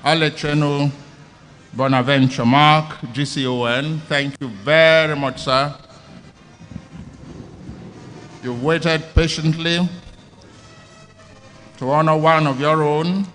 Alechenu Bonaventure Mark, GCON. Thank you very much, sir. You've waited patiently to honor one of your own.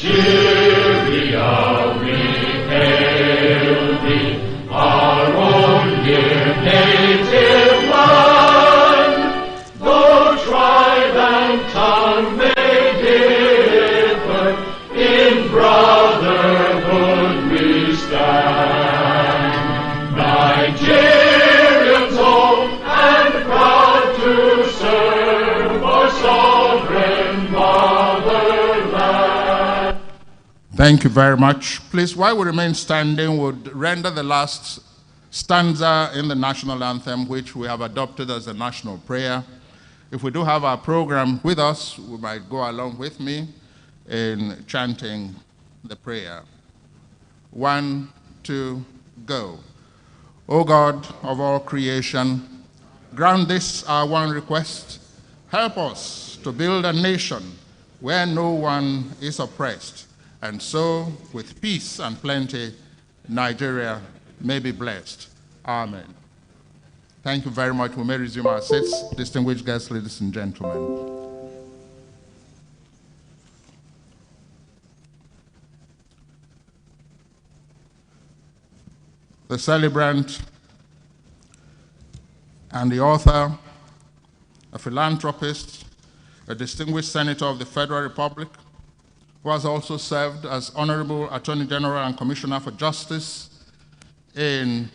Nigeria, we hail thee, our own dear native land. Though tribe and tongue may differ, in brotherhood we stand. Nigerians old and proud to serve our sovereign motherland. Thank you very much. Please, while we remain standing, we'll render the last stanza in the national anthem, which we have adopted as a national prayer. If we do have our program with us, we might go along with me in chanting the prayer. 1, 2, go. O God of all creation, grant this our one request. Help us to build a nation where no one is oppressed, and so, with peace and plenty, Nigeria may be blessed. Amen. Thank you very much. We may resume our seats. Distinguished guests, ladies and gentlemen. The celebrant and the author, a philanthropist, a distinguished senator of the Federal Republic, who has also served as Honorable Attorney General and Commissioner for Justice in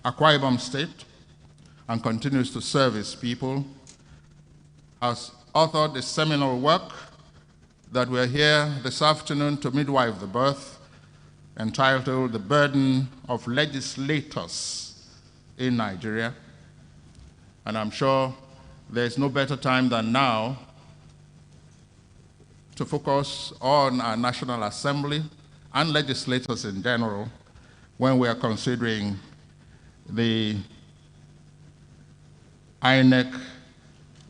Akwa Ibom State and continues to serve his people, has authored a seminal work that we're here this afternoon to midwife the birth, entitled The Burden of Legislators in Nigeria. And I'm sure there's no better time than now to focus on our National Assembly and legislators in general when we are considering the INEC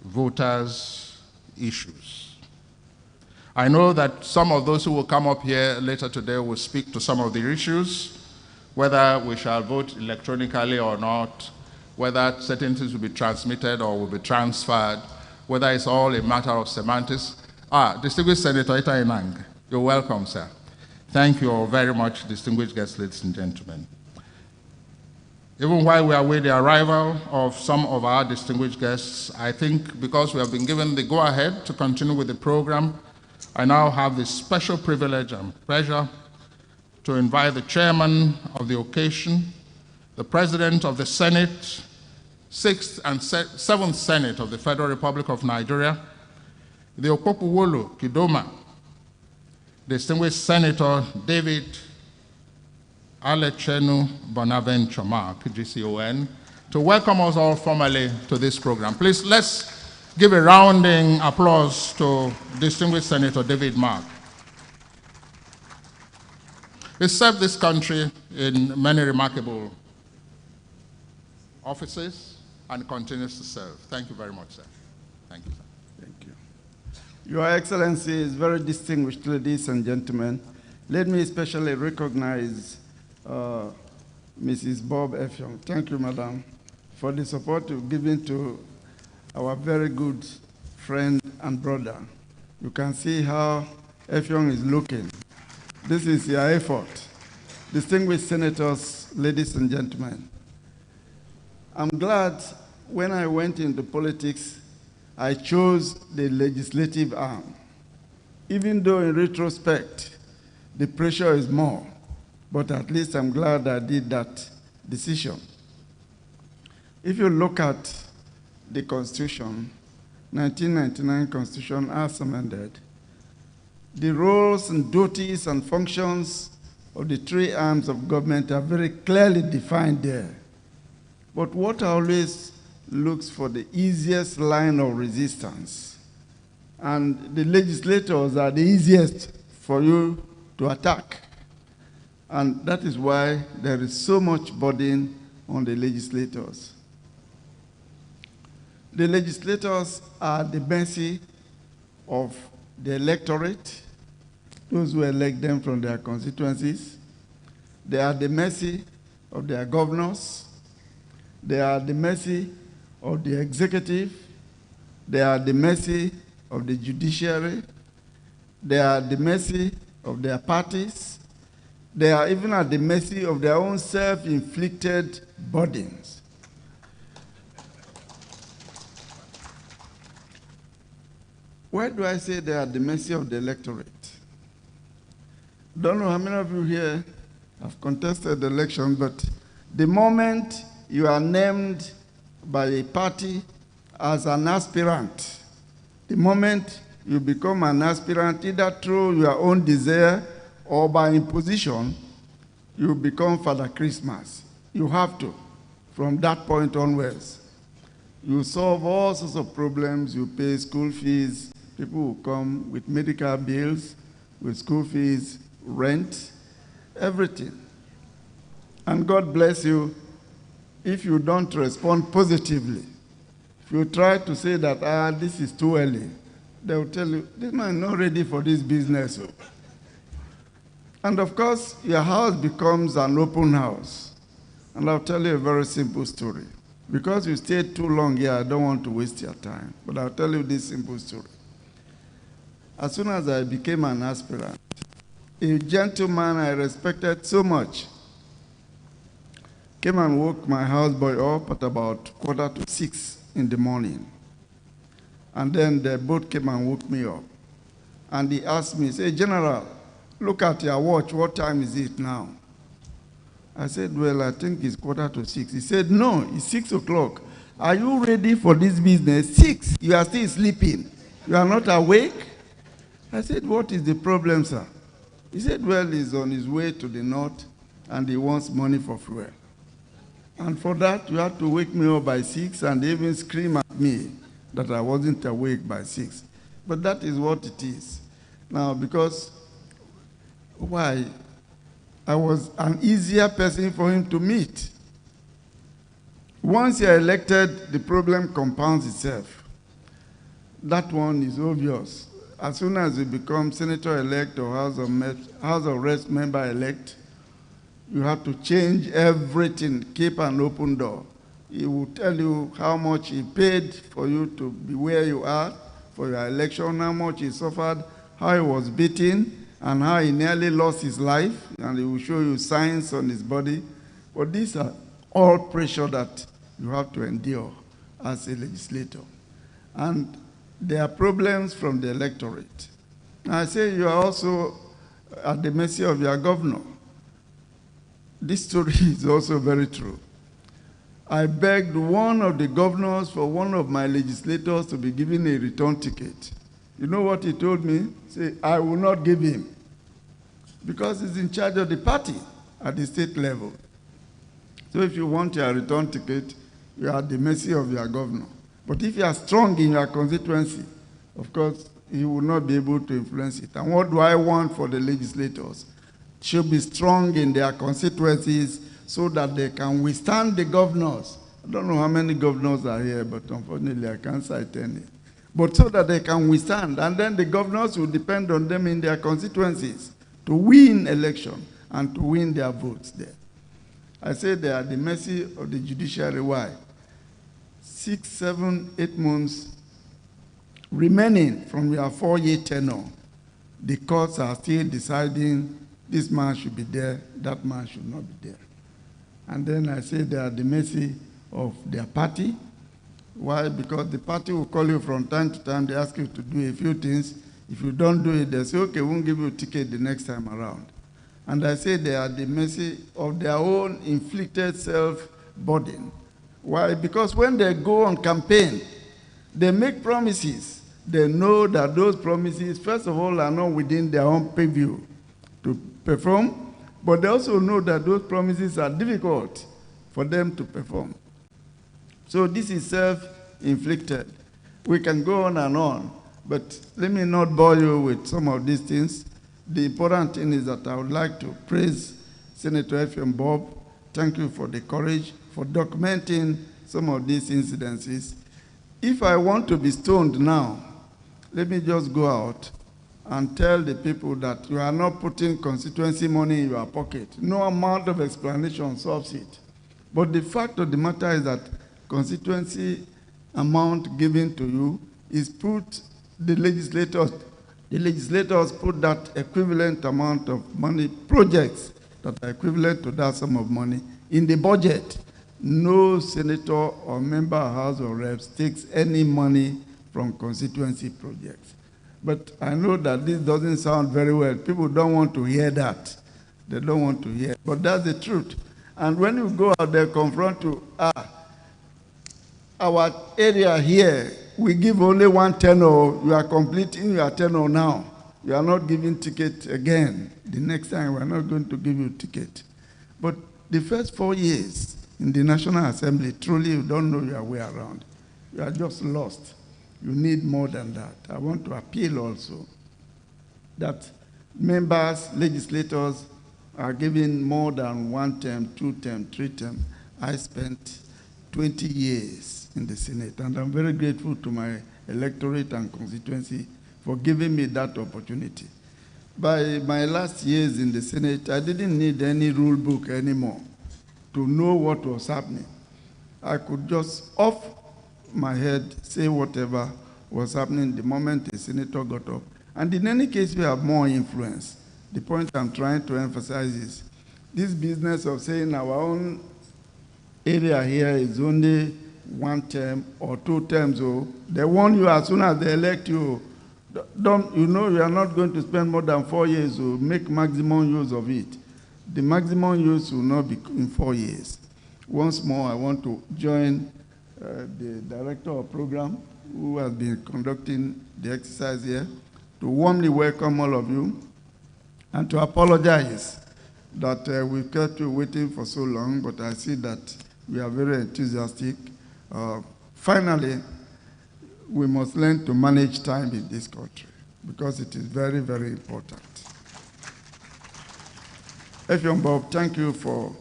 voters' issues. I know that some of those who will come up here later today will speak to some of the issues, whether we shall vote electronically or not, whether certain things will be transmitted or will be transferred, whether it's all a matter of semantics. Distinguished Senator Ita Inang, you're welcome, sir. Thank you all very much, distinguished guests, ladies and gentlemen. Even while we await the arrival of some of our distinguished guests, I think because we have been given the go-ahead to continue with the program, I now have the special privilege and pleasure to invite the chairman of the occasion, the president of the Senate, 6th and 7th Senate of the Federal Republic of Nigeria, the Opokuwolo Kidoma, distinguished Senator David Alechenu Bonaventure Mark, GCON, to welcome us all formally to this program. Please, let's give a rounding applause to distinguished Senator David Mark. He served this country in many remarkable offices and continues to serve. Thank you very much, sir. Thank you, sir. Thank you. Your Excellencies, very distinguished ladies and gentlemen, let me especially recognize Mrs. Bob Effiong. Thank you, Madam, for the support you've given to our very good friend and brother. You can see how Effiong is looking. This is your effort. Distinguished senators, ladies and gentlemen, I'm glad when I went into politics, I chose the legislative arm. Even though in retrospect, the pressure is more, but at least I'm glad I did that decision. If you look at the Constitution, 1999 Constitution as amended, the roles and duties and functions of the three arms of government are very clearly defined there. But what always looks for the easiest line of resistance, and the legislators are the easiest for you to attack. And that is why there is so much burden on the legislators. The legislators are the mercy of the electorate, those who elect them from their constituencies. They are the mercy of their governors. They are the mercy of the executive. They are the mercy of the judiciary. They are the mercy of their parties. They are even at the mercy of their own self-inflicted burdens. Why do I say they are at the mercy of the electorate? Don't know how many of you here have contested the election, but the moment you are named by a party as an aspirant, the moment you become an aspirant, either through your own desire or by imposition, you become Father Christmas. You have to, from that point onwards. You solve all sorts of problems, you pay school fees, people will come with medical bills, with school fees, rent, everything. And God bless you if you don't respond positively. If you try to say that, this is too early, they will tell you, this man is not ready for this business. And of course, your house becomes an open house. And I'll tell you a very simple story. Because you stayed too long here, I don't want to waste your time, but I'll tell you this simple story. As soon as I became an aspirant, a gentleman I respected so much came and woke my houseboy up at about 5:45 in the morning. And then they both came and woke me up. And he asked me, say, General, look at your watch, what time is it now? I said, well, I think it's 5:45. He said, no, it's 6 o'clock. Are you ready for this business? 6, you are still sleeping. You are not awake? I said, what is the problem, sir? He said, well, he's on his way to the north and he wants money for fuel. And for that, you have to wake me up by 6 and even scream at me that I wasn't awake by 6. But that is what it is. Now, because why? I was an easier person for him to meet. Once you're elected, the problem compounds itself. That one is obvious. As soon as you become senator-elect or House of Reps member-elect, you have to change everything, keep an open door. He will tell you how much he paid for you to be where you are for your election, how much he suffered, how he was beaten, and how he nearly lost his life, and he will show you signs on his body. But these are all pressure that you have to endure as a legislator. And there are problems from the electorate. I say you are also at the mercy of your governor. This story is also very true. I begged one of the governors for one of my legislators to be given a return ticket. You know what he told me? Say, I will not give him, because he's in charge of the party at the state level. So if you want your return ticket, you are at the mercy of your governor. But if you are strong in your constituency, of course, he will not be able to influence it. And what do I want for the legislators? Should be strong in their constituencies so that they can withstand the governors. I don't know how many governors are here, but unfortunately I can't cite any. But so that they can withstand, and then the governors will depend on them in their constituencies to win election and to win their votes there. I say they are at the mercy of the judiciary. Why? 6, 7, 8 months remaining from your 4-year tenure, the courts are still deciding this man should be there, that man should not be there. And then I say they are at the mercy of their party. Why? Because the party will call you from time to time, they ask you to do a few things. If you don't do it, they say, okay, we won't give you a ticket the next time around. And I say they are at the mercy of their own inflicted self-burden. Why? Because when they go on campaign, they make promises. They know that those promises, first of all, are not within their own purview to perform, but they also know that those promises are difficult for them to perform. So this is self-inflicted. We can go on, but let me not bore you with some of these things. The important thing is that I would like to praise Senator Effiong Bob. Thank you for the courage, for documenting some of these incidences. If I want to be stoned now, let me just go out and tell the people that you are not putting constituency money in your pocket. No amount of explanation solves it. But the fact of the matter is that constituency amount given to you is put, the legislators put that equivalent amount of money, projects that are equivalent to that sum of money in the budget. No senator or member of House of Reps takes any money from constituency projects. But I know that this doesn't sound very well. People don't want to hear that. They don't want to hear. But that's the truth. And when you go out there, confront to, our area here, we give only one tenor. You are completing your tenor now. You are not giving ticket again. The next time, we are not going to give you ticket. But the first 4 years in the National Assembly, truly you don't know your way around. You are just lost. You need more than that. I want to appeal also that members, legislators are given more than 1 term, 2 term, 3 term. I spent 20 years in the Senate, and I'm very grateful to my electorate and constituency for giving me that opportunity. By my last years in the Senate, I didn't need any rule book anymore to know what was happening. I could just off my head say whatever was happening the moment the senator got up. And in any case, we have more influence. The point I'm trying to emphasize is this business of saying our own area here is only 1 term or 2 terms. So they warn you as soon as they elect you, you are not going to spend more than 4 years, so make maximum use of it. The maximum use will not be in 4 years. Once more, I want to join the director of program who has been conducting the exercise here to warmly welcome all of you and to apologize that we've kept you waiting for so long, but I see that we are very enthusiastic. Finally, we must learn to manage time in this country because it is very, very important. Effiong Bob, thank you for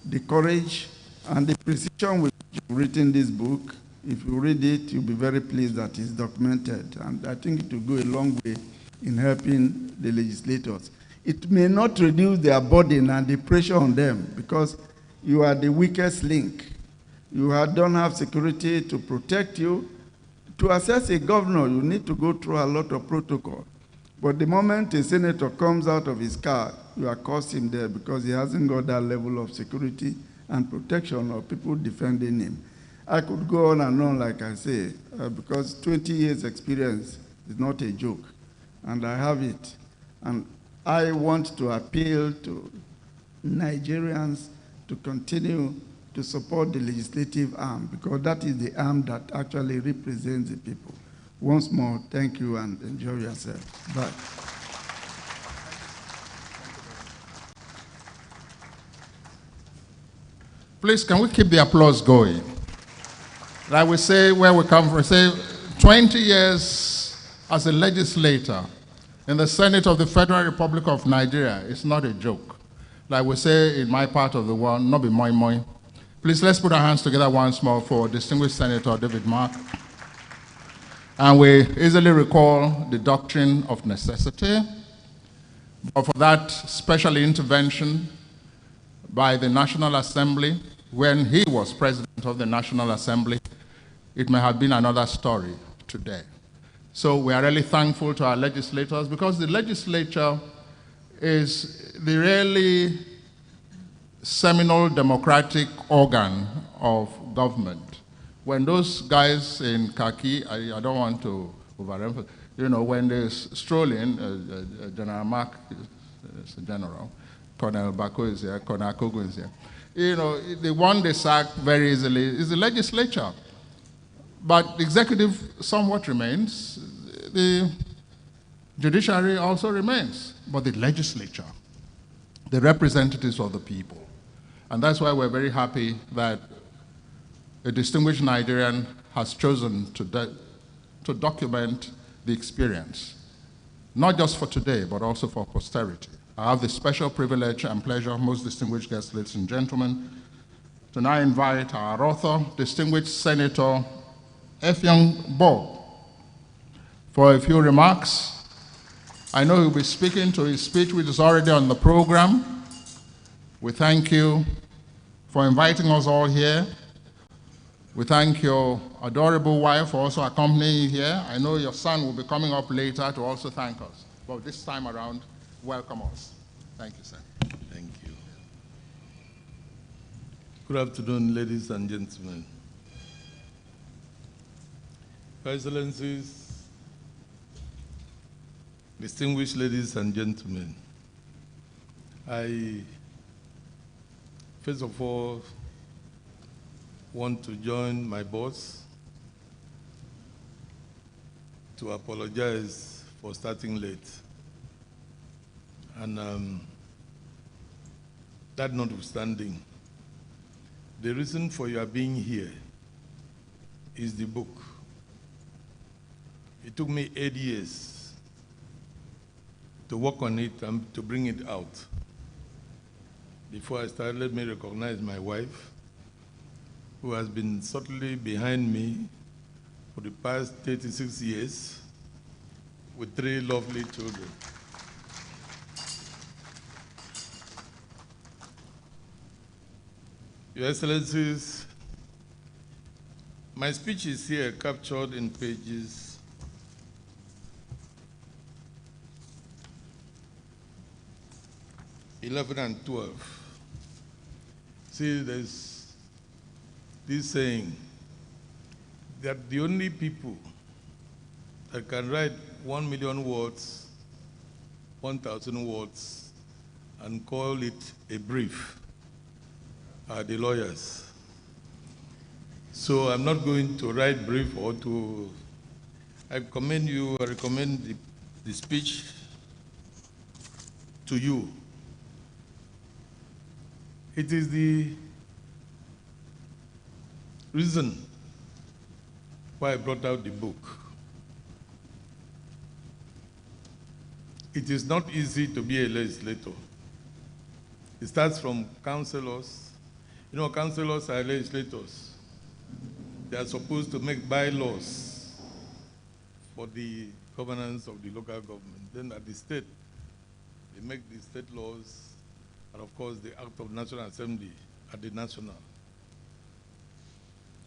the courage and the precision with which you've written this book. If you read it, you'll be very pleased that it's documented. And I think it will go a long way in helping the legislators. It may not reduce their burden and the pressure on them because you are the weakest link. You don't have security to protect you. To assess a governor, you need to go through a lot of protocol. But the moment a senator comes out of his car, you accost him there because he hasn't got that level of security and protection of people defending him. I could go on and on, like I say, because 20 years experience is not a joke, and I have it. And I want to appeal to Nigerians to continue to support the legislative arm because that is the arm that actually represents the people. Once more, thank you and enjoy yourself. Bye. Please, can we keep the applause going? Like we say where we come from, say 20 years as a legislator in the Senate of the Federal Republic of Nigeria is not a joke. Like we say in my part of the world, not be moi moi. Please, let's put our hands together once more for distinguished Senator David Mark. And we easily recall the doctrine of necessity, but for that special intervention by the National Assembly, when he was president of the National Assembly, it may have been another story today. So we are really thankful to our legislators because the legislature is the really seminal democratic organ of government. When those guys in khaki, I don't want to overemphasize, you know, when they stroll in, General Mark is a general, Colonel Bako is here, Colonel Kogo is here. You know, the one they sack very easily is the legislature. But the executive somewhat remains, the judiciary also remains, but the legislature, the representatives of the people. And that's why we're very happy that a distinguished Nigerian has chosen to document the experience, not just for today, but also for posterity. I have the special privilege and pleasure, most distinguished guests, ladies and gentlemen, to now invite our author, distinguished Senator Effiong Bob, for a few remarks. I know he'll be speaking to his speech, which is already on the program. We thank you for inviting us all here. We thank your adorable wife for also accompanying you here. I know your son will be coming up later to also thank us. But this time around, welcome us. Thank you, sir. Thank you. Good afternoon, ladies and gentlemen. Your Excellencies, distinguished ladies and gentlemen, I first of all want to join my boss to apologize for starting late. And that notwithstanding, the reason for your being here is the book. It took me 8 years to work on it and to bring it out. Before I start, let me recognize my wife, who has been subtly behind me for the past 36 years with 3 lovely children. Your Excellencies, my speech is here captured in pages 11 and 12. See, there's this saying that the only people that can write 1 million words, 1,000 words, and call it a brief are the lawyers. So I'm not going to write brief or to, I recommend the speech to you. It is the reason why I brought out the book. it is not easy to be a legislator. It starts from councillors. You know, councillors are legislators. They are supposed to make bylaws for the governance of the local government. Then at the state, they make the state laws, and of course the Act of National Assembly at the national.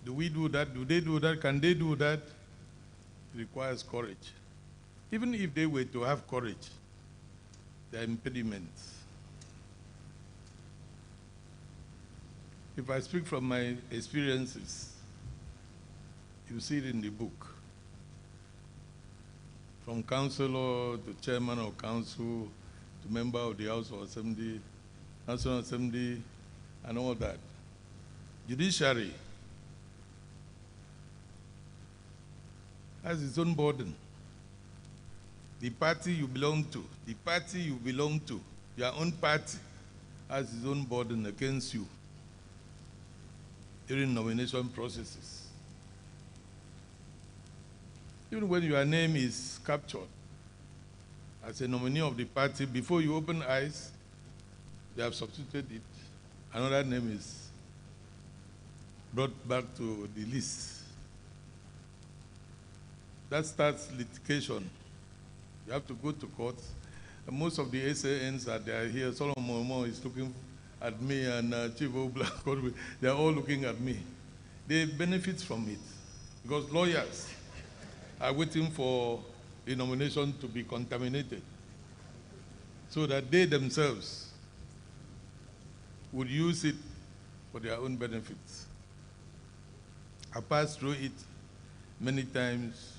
Do we do that? Do they do that? Can they do that? It requires courage. Even if they were to have courage, there are impediments. If I speak from my experiences, you see it in the book. From councillor to chairman of council to member of the House of Assembly, National Assembly, and all that. Judiciary has its own burden. The party you belong to, your own party, has its own burden against you during nomination processes. Even when your name is captured as a nominee of the party, before you open eyes, they have substituted it. Another name is brought back to the list. That starts litigation. You have to go to court. And most of the SANs that are here, Solomon Momo is looking at me, and Chief Oblak, they're all looking at me. They benefit from it because lawyers are waiting for the nomination to be contaminated so that they themselves would use it for their own benefits. I passed through it many times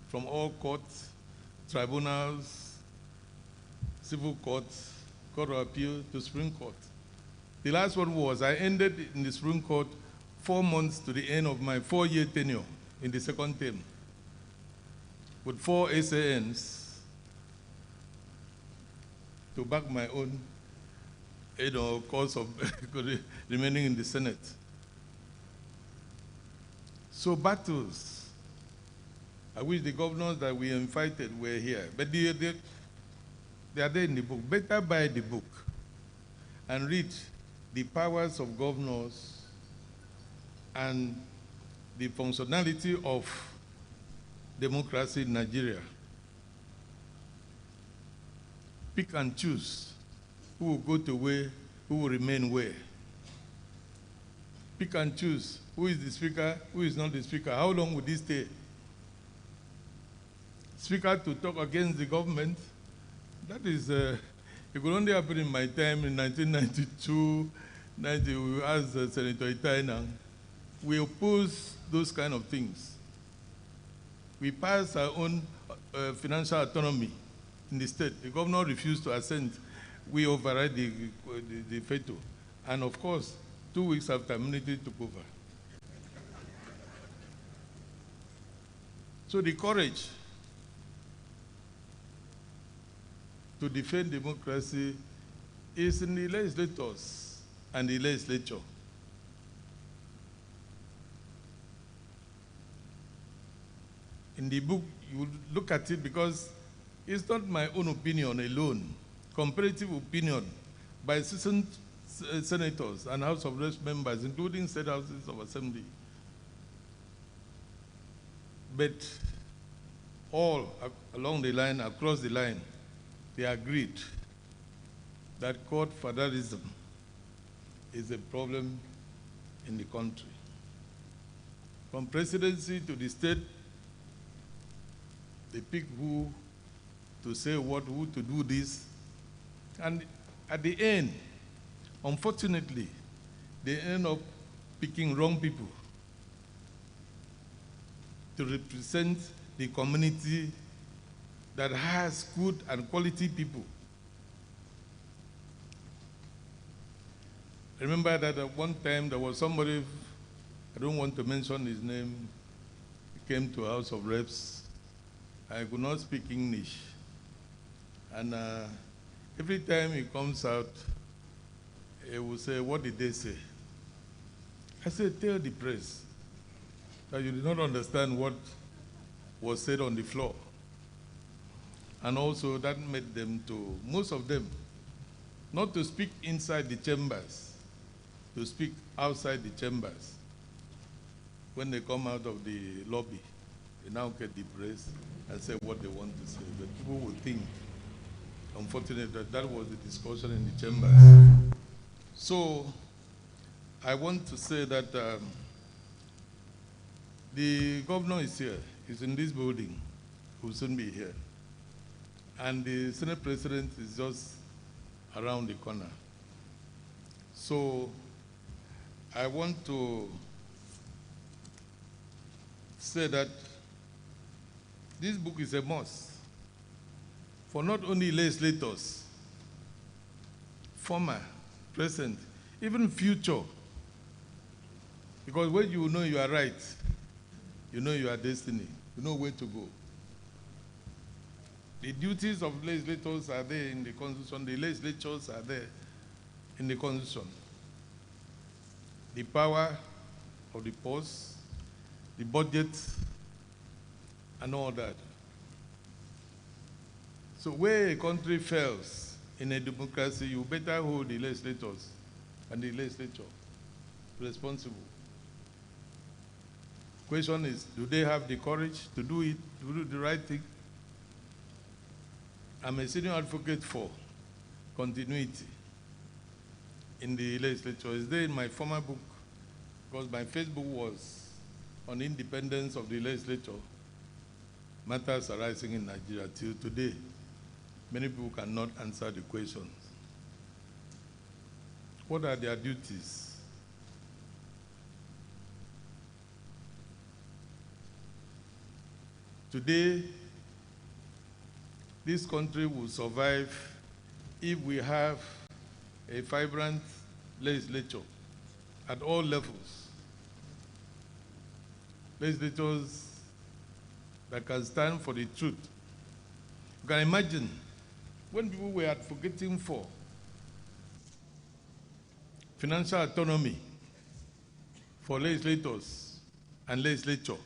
from all courts, tribunals, civil courts, Court of Appeal to Supreme Court. The last one was I ended in the Supreme Court 4 months to the end of my 4-year tenure in the second term with 4 SANs to back my own cause of remaining in the Senate. So battles. I wish the governors that we invited were here, but they are there in the book. Better buy the book and read the powers of governors and the functionality of democracy in Nigeria. Pick and choose who will go to where, who will remain where. Pick and choose who is the speaker, who is not the speaker, how long will he stay. Speaker to talk against the government, that is, it could only happen in my time in 1992, 90, we asked Senator Itaina. We oppose those kind of things. We passed our own financial autonomy in the state. The governor refused to assent. We override the veto. And of course, 2 weeks after, military took over. So the courage to defend democracy is in the legislators and the legislature. In the book, you look at it because it's not my own opinion alone, comparative opinion by seasoned senators and House of Reps members, including state houses of assembly. But all along the line, across the line, they agreed that court federalism is a problem in the country. From presidency to the state, they pick who to say what, who to do this. And at the end, unfortunately, they end up picking wrong people to represent the community that has good and quality people. Remember that at one time there was somebody, I don't want to mention his name, he came to House of Reps. I could not speak English. And every time he comes out, he will say, what did they say? I said, tell the press that you did not understand what was said on the floor. And also that made them to, most of them, not to speak inside the chambers, to speak outside the chambers. When they come out of the lobby, they now get depressed and say what they want to say. But people would think, unfortunately, that that was the discussion in the chambers. So I want to say that the governor is here. He's in this building. He will soon be here. And the Senate President is just around the corner. So I want to say that this book is a must for not only legislators, former, present, even future. Because when you know you are right, you know your destiny, you know where to go. The duties of legislators are there in the Constitution. The legislatures are there in the Constitution. The power of the purse, the budget, and all that. So where a country fails in a democracy, you better hold the legislators and the legislature responsible. Question is, do they have the courage to do it, to do the right thing? I'm a senior advocate for continuity in the legislature. It's there in my former book, because my first book was on independence of the legislature, matters arising in Nigeria. Till today, many people cannot answer the questions. What are their duties? Today, this country will survive if we have a vibrant legislature at all levels. Legislators that can stand for the truth. You can imagine when people were advocating for financial autonomy for legislators and legislature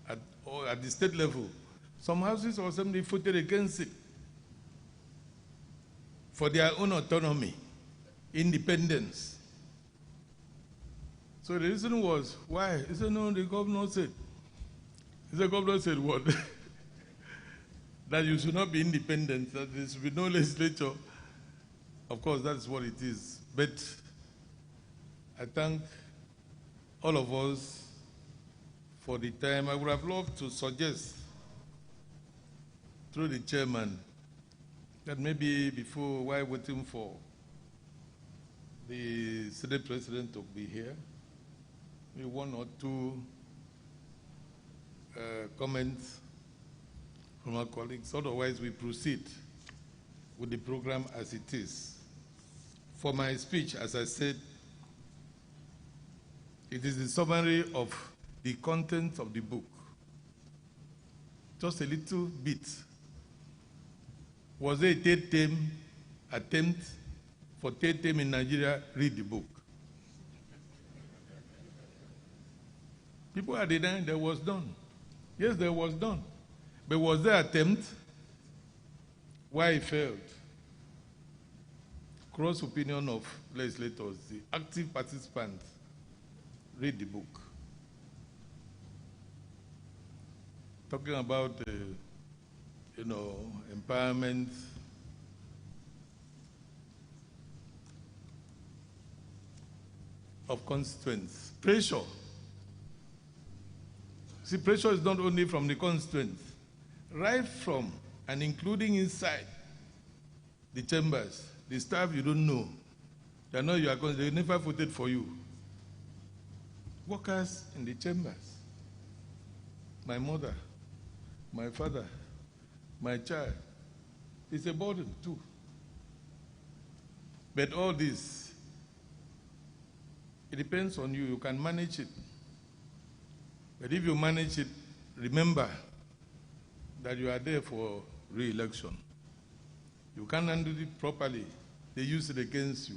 at the state level, some houses of assembly voted against it for their own autonomy, independence. So the reason was, why? He said, no, the governor said. The governor said what? That you should not be independent, that there should be no legislature. Of course, that's what it is. But I thank all of us for the time. I would have loved to suggest through the chairman that maybe before, while waiting for the Senate President to be here, maybe one or two comments from our colleagues. Otherwise, we proceed with the program as it is. For my speech, as I said, it is the summary of the content of the book. Just a little bit. Was there a third term attempt for third term in Nigeria? Read the book. People are denying there was done. Yes, there was done. But was there attempt? Why it failed? Cross opinion of legislators, the active participants. Read the book. Talking about empowerment, of constituents. Pressure. See, pressure is not only from the constituents, right from and including inside the chambers, the staff you don't know. They know you are going, they never voted for you. Workers in the chambers. My mother, my father, my child. It's a burden too. But all this, it depends on you. You can manage it. But if you manage it, remember that you are there for re-election. You can't handle it properly. They use it against you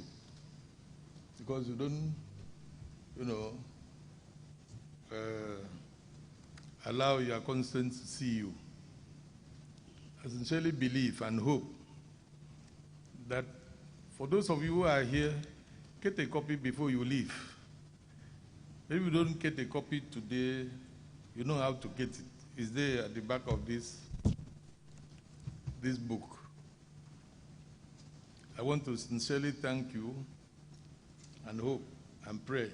because you don't, allow your constituents to see you I sincerely believe and hope that for those of you who are here, get a copy before you leave. If you don't get a copy today, you know how to get it. It's there at the back of this book. I want to sincerely thank you and hope and pray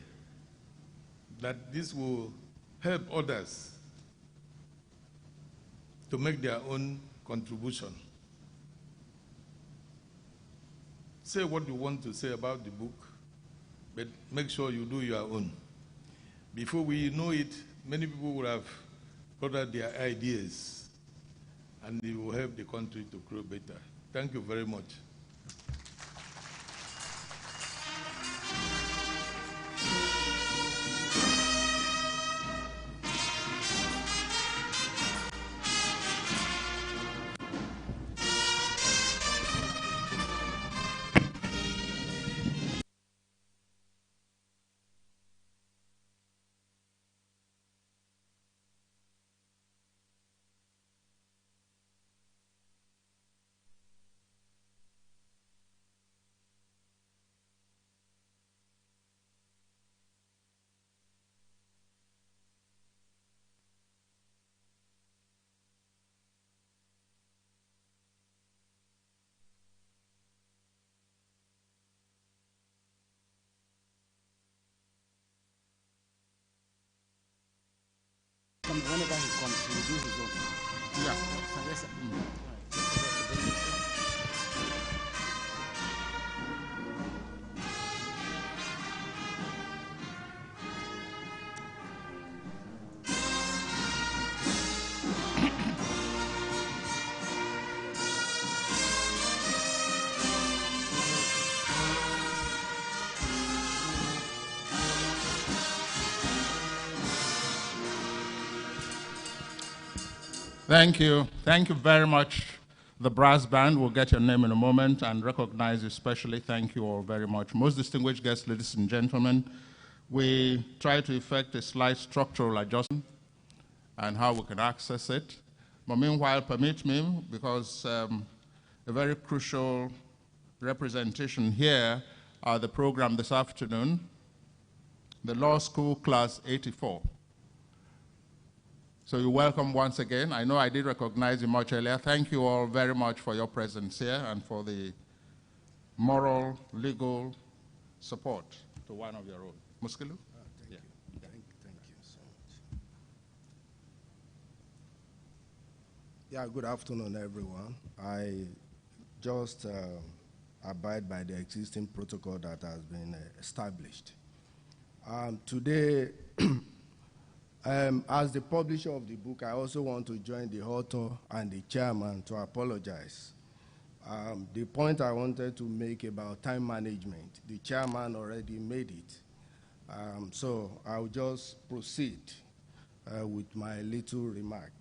that this will help others to make their own contribution. Say what you want to say about the book, but make sure you do your own. Before we know it, many people will have brought out their ideas, and it will help the country to grow better. Thank you very much. Whenever he comes, he will do his own. Yeah. Thank you. Thank you very much. The brass band will get your name in a moment and recognize you specially. Thank you all very much. Most distinguished guests, ladies and gentlemen, we try to effect a slight structural adjustment and how we can access it. But meanwhile, permit me, because a very crucial representation here are the program this afternoon, the Law School Class 84. So you're welcome once again. I know I did recognize you much earlier. Thank you all very much for your presence here and for the moral, legal support to one of your own. Muskilu? Thank you. Thank you so much. Yeah, good afternoon, everyone. I just abide by the existing protocol that has been established. Today, as the publisher of the book, I also want to join the author and the chairman to apologize. The point I wanted to make about time management, the chairman already made it. So I'll just proceed with my little remark.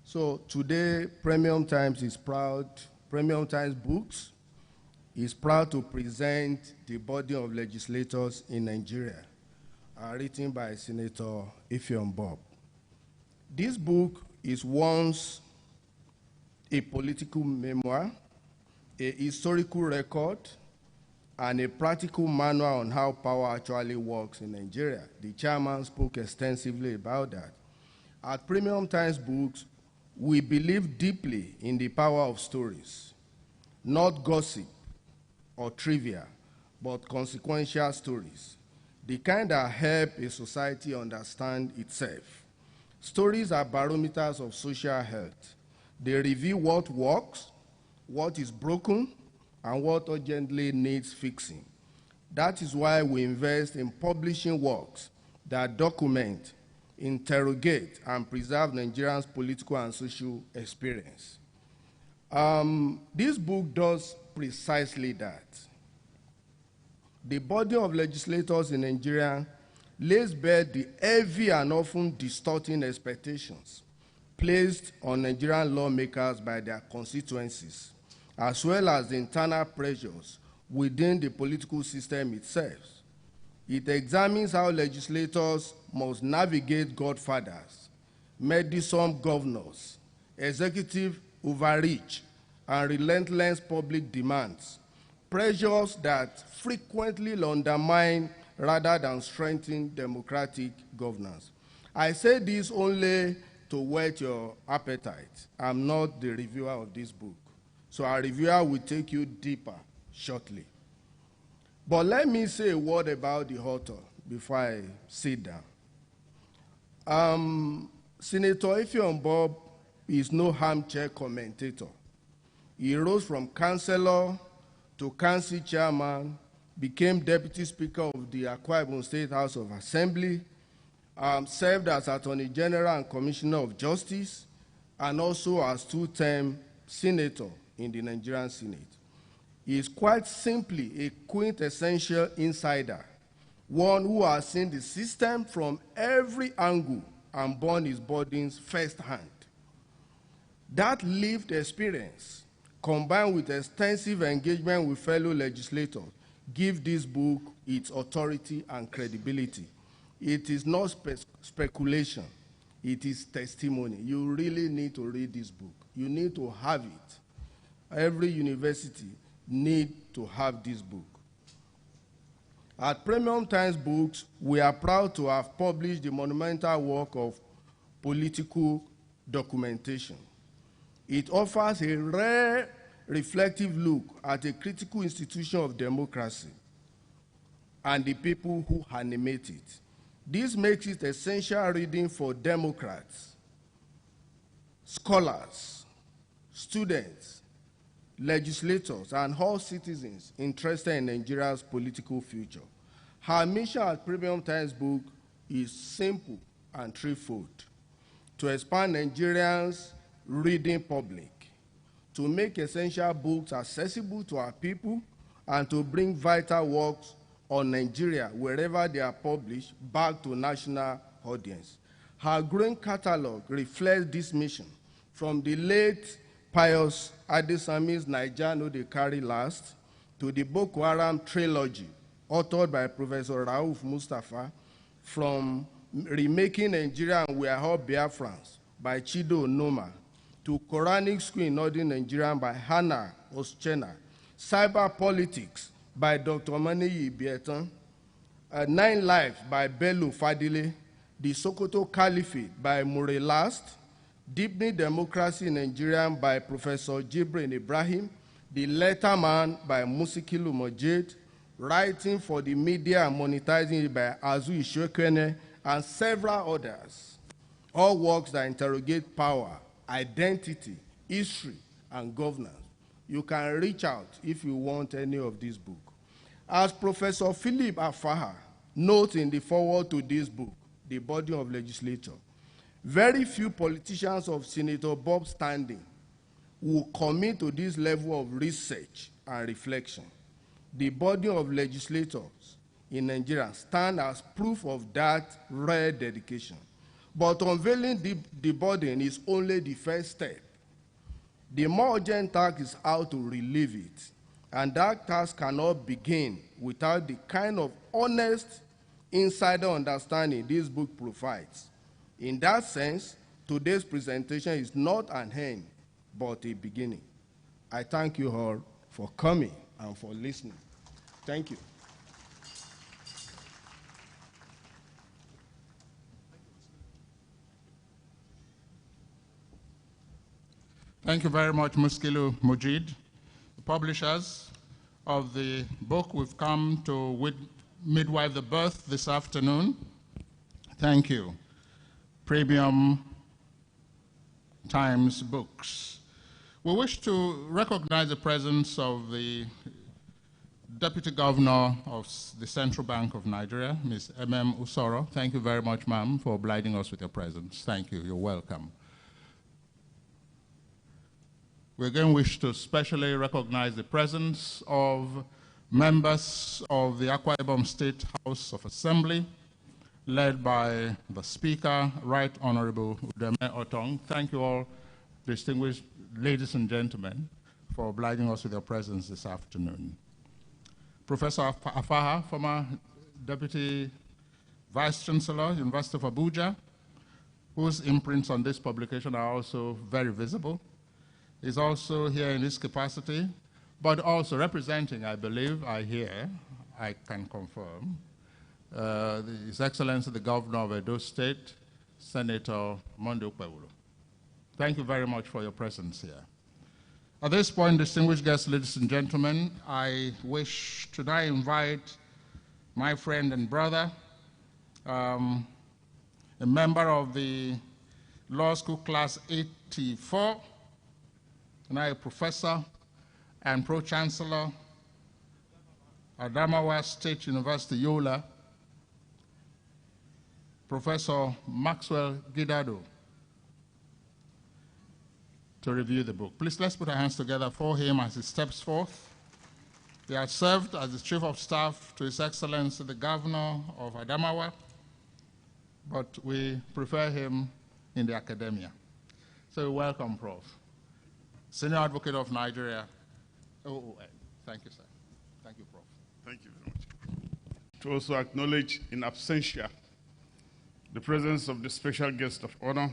So today, Premium Times Books is proud to present the body of legislators in Nigeria, written by Senator Effiong. This book is once a political memoir, a historical record, and a practical manual on how power actually works in Nigeria. The chairman spoke extensively about that. At Premium Times Books, we believe deeply in the power of stories, not gossip or trivia, but consequential stories, the kind that help a society understand itself. Stories are barometers of social health. They reveal what works, what is broken, and what urgently needs fixing. That is why we invest in publishing works that document, interrogate, and preserve Nigerians' political and social experience. This book does precisely that. The body of legislators in Nigeria lays bare the heavy and often distorting expectations placed on Nigerian lawmakers by their constituencies, as well as the internal pressures within the political system itself. It examines how legislators must navigate godfathers, meddlesome governors, executive overreach, and relentless public demands, pressures that frequently undermine rather than strengthen democratic governance. I say this only to whet your appetite. I'm not the reviewer of this book, so our reviewer will take you deeper shortly. But let me say a word about the author before I sit down. Senator Effiong Bob is no armchair commentator. He rose from councillor to council chairman, became deputy speaker of the Akwa Ibom State House of Assembly, served as Attorney General and Commissioner of Justice, and also as two-term senator in the Nigerian Senate. He is quite simply a quintessential insider, one who has seen the system from every angle and borne his burdens firsthand. That lived experience, combined with extensive engagement with fellow legislators, give this book its authority and credibility. It is not speculation, it is testimony. You really need to read this book. You need to have it. Every university needs to have this book. At Premium Times Books, we are proud to have published the monumental work of political documentation. It offers a rare, reflective look at a critical institution of democracy and the people who animate it. This makes it essential reading for Democrats, scholars, students, legislators, and all citizens interested in Nigeria's political future. Our mission at Premium Times Book is simple and threefold: to expand Nigerians' reading public, to make essential books accessible to our people, and to bring vital works on Nigeria, wherever they are published, back to national audience. Our growing catalog reflects this mission, from the late Pius Adesami's Naija No Dey Carry Last to the Boko Haram trilogy, authored by Professor Rauf Mustapha, from Remaking Nigeria and We Are All Biafrans by Chido Onoma, to Quranic School in Northern Nigeria by Hannah Oschena, Cyber Politics by Dr. Maniyi Ibietan, Nine Lives by Bello Fadile, The Sokoto Caliphate by Mure Last, Deepening Democracy in Nigeria by Professor Jibrin Ibrahim, The Letterman by Musikilu Mojed, Writing for the Media and Monetizing It by Azu Ishokwene, and several others. All works that interrogate power, identity, history, and governance. You can reach out if you want any of this book. As Professor Philip Afaha notes in the foreword to this book, The Body of Legislature, very few politicians of Senator Bob's standing will commit to this level of research and reflection. The body of legislators in Nigeria stand as proof of that rare dedication. But unveiling the burden is only the first step. The more urgent task is how to relieve it. And that task cannot begin without the kind of honest insider understanding this book provides. In that sense, today's presentation is not an end, but a beginning. I thank you all for coming and for listening. Thank you. Thank you very much, Muskilu Mujid. The publishers of the book, we've come to midwife the birth this afternoon. Thank you. Premium Times Books. We wish to recognize the presence of the Deputy Governor of the Central Bank of Nigeria, Ms. Usoro. Thank you very much, ma'am, for obliging us with your presence. Thank you. You're welcome. We again wish to specially recognize the presence of members of the Akwa Ibom State House of Assembly, led by the Speaker, Right Honorable Udeme Otong. Thank you all, distinguished ladies and gentlemen, for obliging us with your presence this afternoon. Professor Afaha, former Deputy Vice Chancellor, University of Abuja, whose imprints on this publication are also very visible. is also here in this capacity, but also representing, I believe, I can confirm, His Excellency the Governor of Edo State, Senator Monday Ukpewulu. Thank you very much for your presence here. At this point, distinguished guests, ladies and gentlemen, I wish to now invite my friend and brother, a member of the Law School Class 84, now a professor and Pro-Chancellor, Adamawa State University, Yola, Professor Maxwell Gidado, to review the book. Please, let's put our hands together for him as he steps forth. He has served as the Chief of Staff to His Excellency the Governor of Adamawa, but we prefer him in the academia. So welcome, Prof. Senior Advocate of Nigeria. Thank you, sir. Thank you, Prof. Thank you very much. To also acknowledge in absentia the presence of the special guest of honor,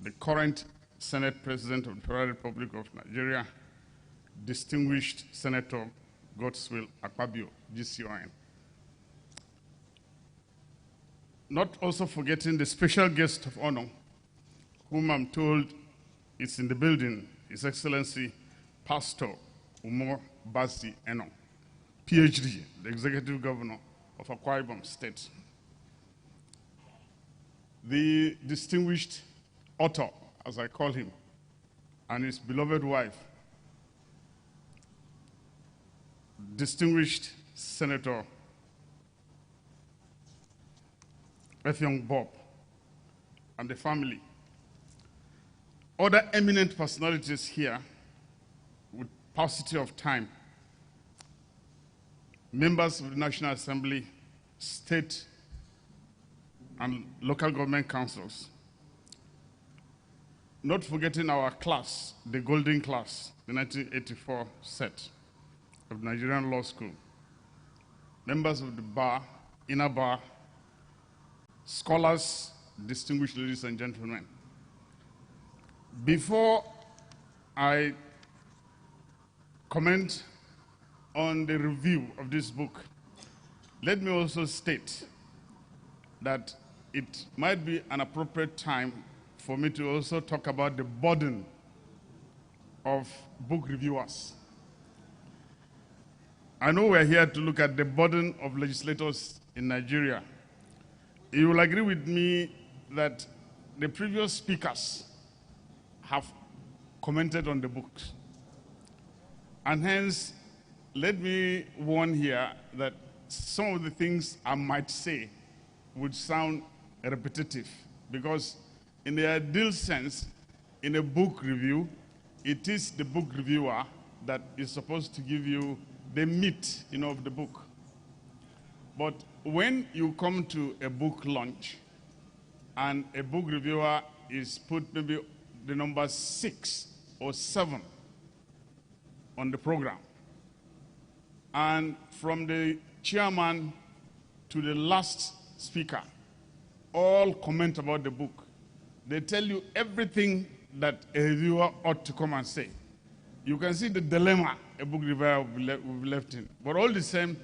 the current Senate President of the Federal Republic of Nigeria, distinguished Senator Godswill Akpabio, GCON. Not also forgetting the special guest of honor, whom I'm told is in the building, His Excellency Pastor Umo Eno, PhD, the Executive Governor of Akwa Ibom State. The distinguished author, as I call him, and his beloved wife, distinguished Senator Effiong Bob, and the family. Other eminent personalities here, with paucity of time, members of the National Assembly, state and local government councils. Not forgetting our class, the golden class, the 1984 set of the Nigerian Law School. Members of the bar, inner bar, scholars, distinguished ladies and gentlemen. Before I comment on the review of this book, let me also state that it might be an appropriate time for me to also talk about the burden of book reviewers. I know we're here to look at the burden of legislators in Nigeria. You will agree with me that the previous speakers have commented on the books. And hence, let me warn here that some of the things I might say would sound repetitive, because in the ideal sense, in a book review, it is the book reviewer that is supposed to give you the meat, of the book. But when you come to a book launch and a book reviewer is put maybe the number 6 or 7 on the program, and from the chairman to the last speaker, all comment about the book. They tell you everything that a reviewer ought to come and say. You can see the dilemma a book reviewer will be left in. But all the same,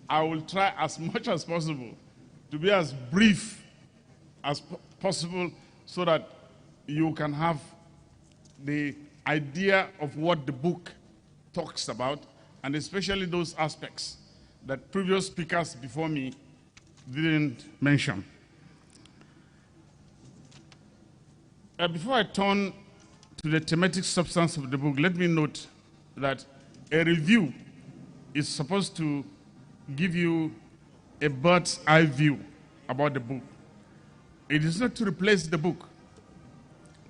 I will try as much as possible to be as brief as possible so that you can have the idea of what the book talks about, and especially those aspects that previous speakers before me didn't mention. Before I turn to the thematic substance of the book, let me note that a review is supposed to give you a bird's eye view about the book. It is not to replace the book,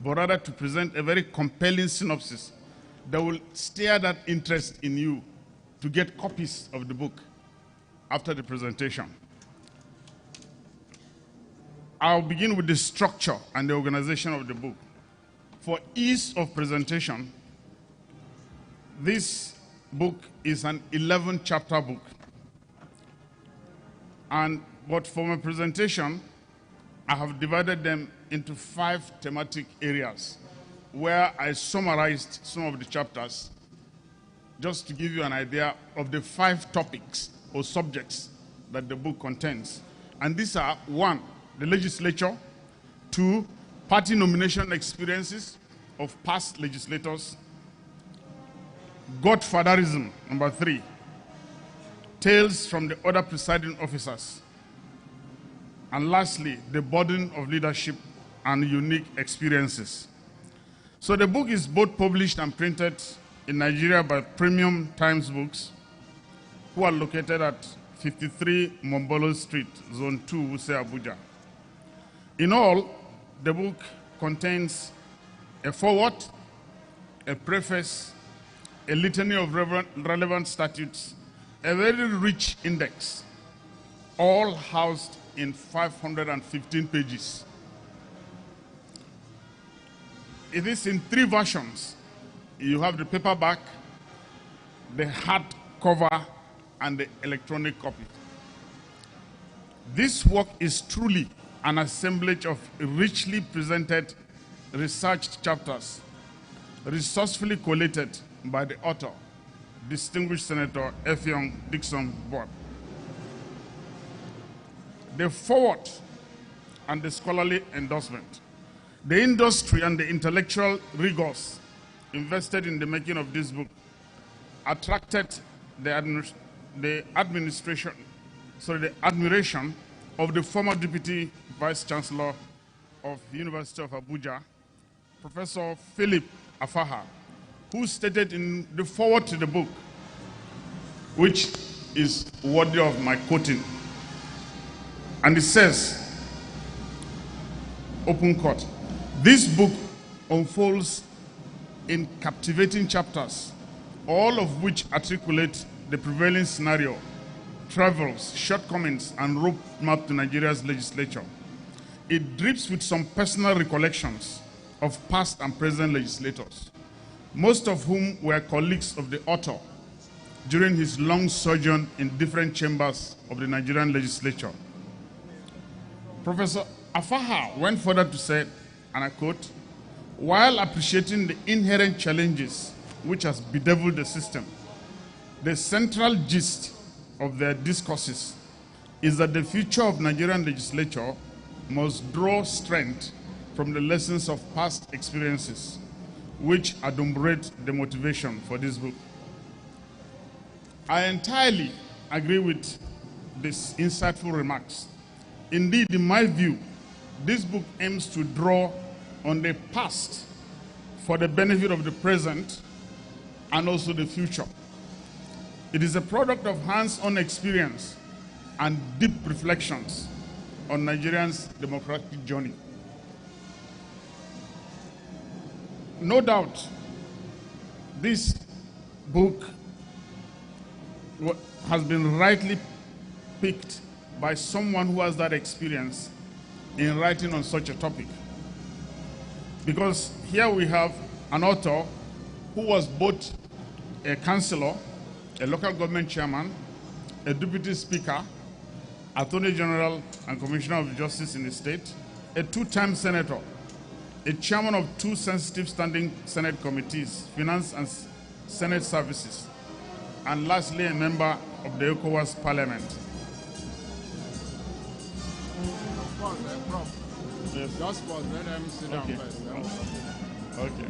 but rather to present a very compelling synopsis that will stir that interest in you to get copies of the book after the presentation. I'll begin with the structure and the organization of the book. For ease of presentation, this book is an 11-chapter book. But for my presentation, I have divided them into 5 thematic areas. where I summarized some of the chapters just to give you an idea of the 5 topics or subjects that the book contains. And these are: 1, the legislature; 2, party nomination experiences of past legislators; godfatherism, number 3, tales from the other presiding officers; and lastly, the burden of leadership and unique experiences. So the book is both published and printed in Nigeria by Premium Times Books, who are located at 53 Mombolo Street, Zone 2, Wuse, Abuja. In all, the book contains a foreword, a preface, a litany of relevant statutes, a very rich index, all housed in 515 pages. It is in 3 versions. You have the paperback, the hardcover, and the electronic copy. This work is truly an assemblage of richly presented, researched chapters, resourcefully collated by the author, distinguished Senator Effiong Dickson Bob. The foreword and the scholarly endorsement, the industry and the intellectual rigors invested in the making of this book attracted the admiration of the former Deputy Vice Chancellor of the University of Abuja, Professor Philip Afaha, who stated in the foreword to the book, which is worthy of my quoting, and it says, open quote, "This book unfolds in captivating chapters, all of which articulate the prevailing scenario, travels, shortcomings, and roadmap to Nigeria's legislature. It drips with some personal recollections of past and present legislators, most of whom were colleagues of the author during his long sojourn in different chambers of the Nigerian legislature." Professor Afaha went further to say, and I quote, "While appreciating the inherent challenges which has bedeviled the system, the central gist of their discourses is that the future of Nigerian legislature must draw strength from the lessons of past experiences, which adumbrate the motivation for this book." I entirely agree with these insightful remarks. Indeed, in my view, this book aims to draw on the past for the benefit of the present and also the future. It is a product of hands-on experience and deep reflections on Nigerians' democratic journey. No doubt, this book has been rightly picked by someone who has that experience in writing on such a topic. Because here we have an author who was both a councillor, a local government chairman, a deputy speaker, attorney general and commissioner of justice in the state, a 2-time senator, a chairman of 2 sensitive standing Senate committees, finance and Senate services, and lastly, a member of the ECOWAS parliament. Yes. Just pause, let them sit down Okay. first. Okay.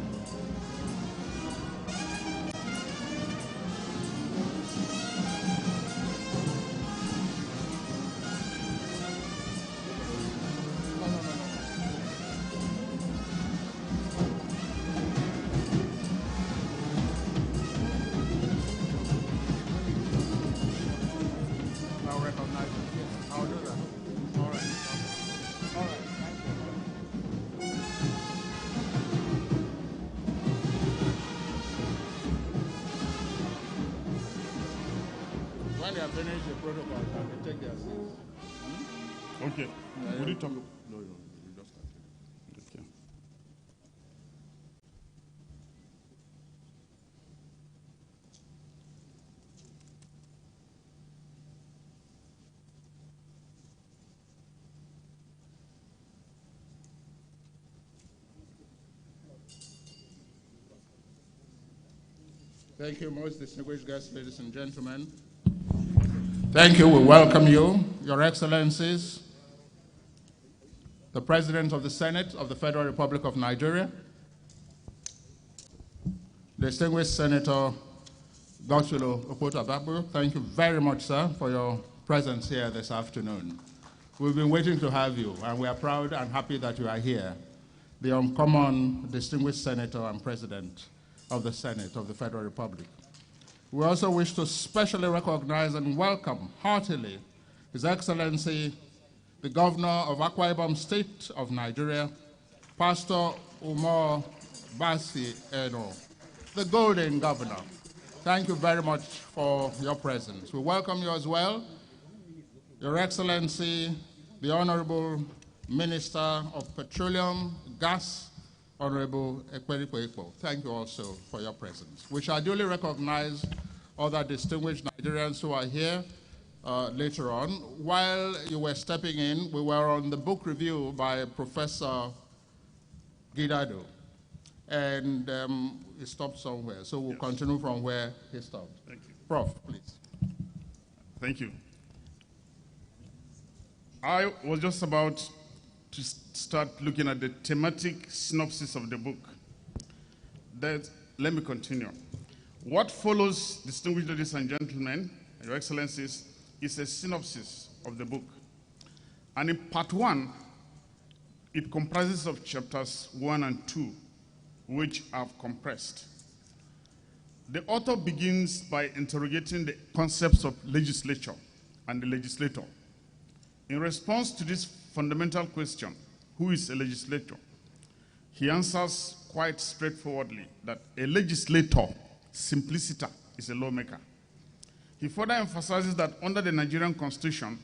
I'll recognize you. Yes, I'll do that. All right. All right. Thank you. When they have finished the protocol, they take their seats. Okay. Will you talk? No, you just continue. Okay. Thank you, most distinguished guests, ladies and gentlemen. Thank you. We welcome you, Your Excellencies, the President of the Senate of the Federal Republic of Nigeria, distinguished Senator Godswill Okwoto-Abakpo. Thank you very much, sir, for your presence here this afternoon. We've been waiting to have you, and we are proud and happy that you are here, the uncommon distinguished Senator and President of the Senate of the Federal Republic. We also wish to specially recognize and welcome heartily His Excellency, the Governor of Akwa Ibom State of Nigeria, Pastor Umo Eno, the Golden Governor. Thank you very much for your presence. We welcome you as well, Your Excellency, the Honorable Minister of Petroleum, Gas, Honorable Ekwerikwe. Thank you also for your presence. We shall duly recognize other distinguished Nigerians who are here later on. While you were stepping in, we were on the book review by Professor Gidado, and he stopped somewhere. So we'll continue from where he stopped. Thank you. Prof, please. Thank you. I was just about to start looking at the thematic synopsis of the book. Let me continue. What follows, distinguished ladies and gentlemen, Your Excellencies, is a synopsis of the book. And in part 1, it comprises of chapters 1 and 2, which I've compressed. The author begins by interrogating the concepts of legislature and the legislator. In response to this fundamental question, who is a legislator? He answers quite straightforwardly that a legislator, simpliciter, is a lawmaker. He further emphasizes that under the Nigerian Constitution,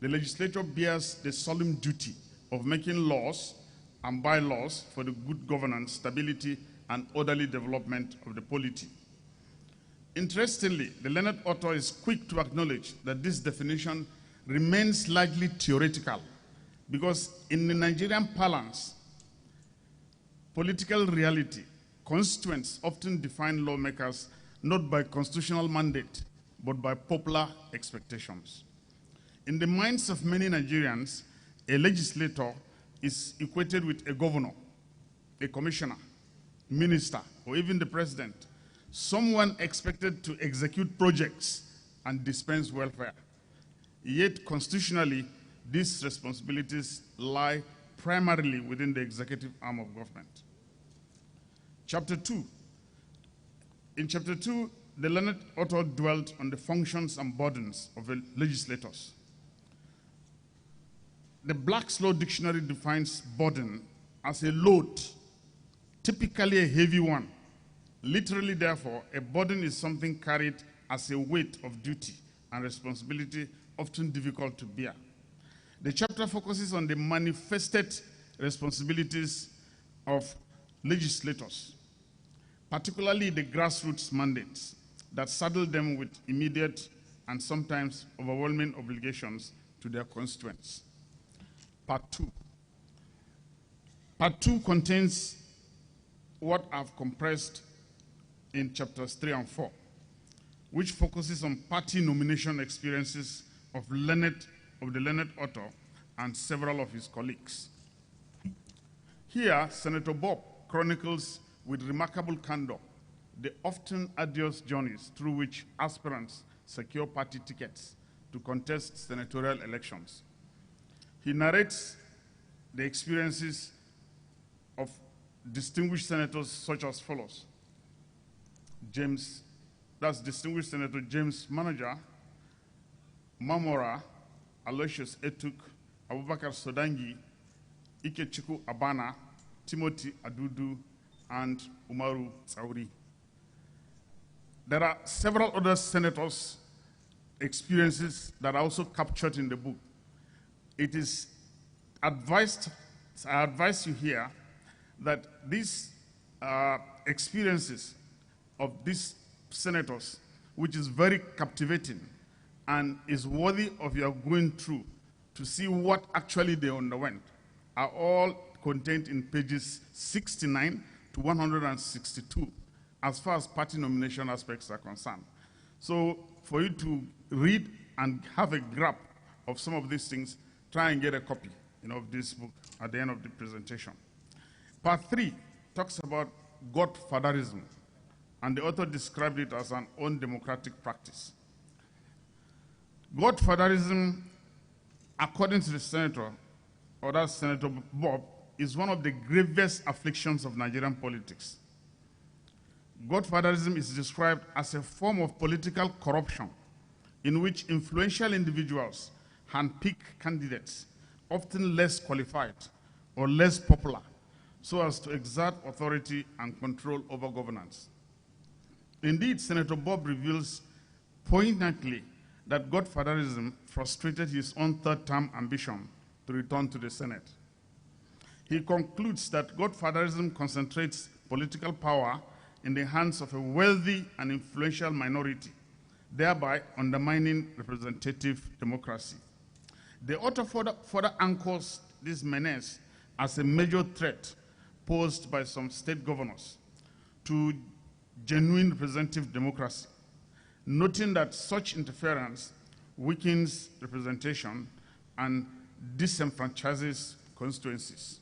the legislature bears the solemn duty of making laws and bylaws for the good governance, stability, and orderly development of the polity. Interestingly, the learned author is quick to acknowledge that this definition remains largely theoretical, because in the Nigerian parlance, political reality, constituents often define lawmakers not by constitutional mandate, but by popular expectations. In the minds of many Nigerians, a legislator is equated with a governor, a commissioner, minister, or even the president, someone expected to execute projects and dispense welfare. Yet, constitutionally, these responsibilities lie primarily within the executive arm of government. Chapter 2. In Chapter 2, the learned author dwelt on the functions and burdens of legislators. The Black's Law Dictionary defines burden as a load, typically a heavy one. Literally, therefore, a burden is something carried as a weight of duty and responsibility, often difficult to bear. The chapter focuses on the manifested responsibilities of legislators, particularly the grassroots mandates that saddle them with immediate and sometimes overwhelming obligations to their constituents. Part 2. Part 2 contains what I've compressed in chapters 3 and 4, which focuses on party nomination experiences of the learned author and several of his colleagues. Here, Senator Bob chronicles with remarkable candor the often arduous journeys through which aspirants secure party tickets to contest senatorial elections. He narrates the experiences of distinguished senators such as follows. Distinguished Senator James Manager, Mamora, Aloysius Etuk, Abubakar Sodangi, Ikechukwu Abana, Timothy Adudu, and Umaru Tsauri. There are several other senators' experiences that are also captured in the book. It is advised, I advise you here, that these experiences of these senators, which is very captivating and is worthy of your going through to see what actually they underwent, are all contained in pages 69 to 162. as far as party nomination aspects are concerned. So for you to read and have a grasp of some of these things, try and get a copy of this book at the end of the presentation. Part 3 talks about godfatherism, and the author described it as an undemocratic practice. Godfatherism, according to the senator, or that's Senator Bob, is one of the gravest afflictions of Nigerian politics. Godfatherism is described as a form of political corruption in which influential individuals handpick candidates, often less qualified or less popular, so as to exert authority and control over governance. Indeed, Senator Bob reveals poignantly that godfatherism frustrated his own third-term ambition to return to the Senate. He concludes that godfatherism concentrates political power in the hands of a wealthy and influential minority, thereby undermining representative democracy. The author further anchors this menace as a major threat posed by some state governors to genuine representative democracy, noting that such interference weakens representation and disenfranchises constituencies.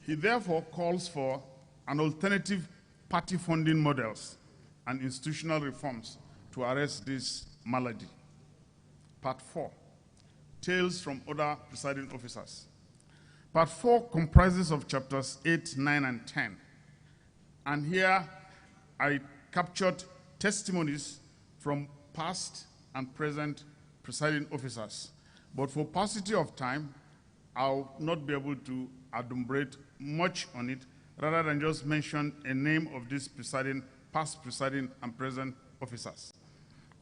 He therefore calls for an alternative party funding models and institutional reforms to arrest this malady. Part 4, Tales from Other Presiding Officers. Part 4 comprises of chapters 8, 9, and 10. And here I captured testimonies from past and present presiding officers. But for paucity of time, I'll not be able to adumbrate much on it, rather than just mention a name of these past presiding and present officers,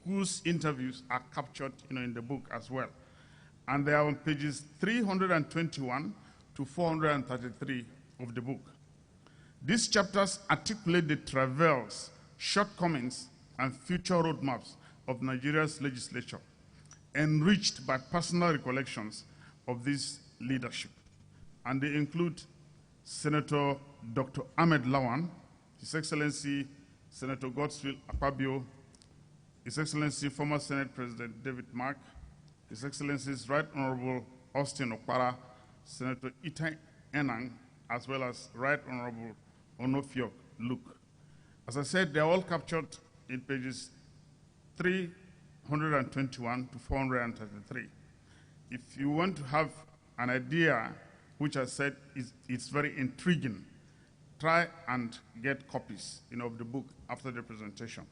whose interviews are captured in the book as well. And they are on pages 321 to 433 of the book. These chapters articulate the travails, shortcomings, and future roadmaps of Nigeria's legislature, enriched by personal recollections of this leadership. And they include Senator Dr. Ahmed Lawan, His Excellency Senator Godswill Akpabio, His Excellency former Senate President David Mark, His Excellency's Right Honorable Austin Okpara, Senator Itai Enang, as well as Right Honorable Onofiok Luke. As I said, they're all captured in pages 321 to 433. If you want to have an idea, which I said it's very intriguing, try and get copies of the book after the presentation.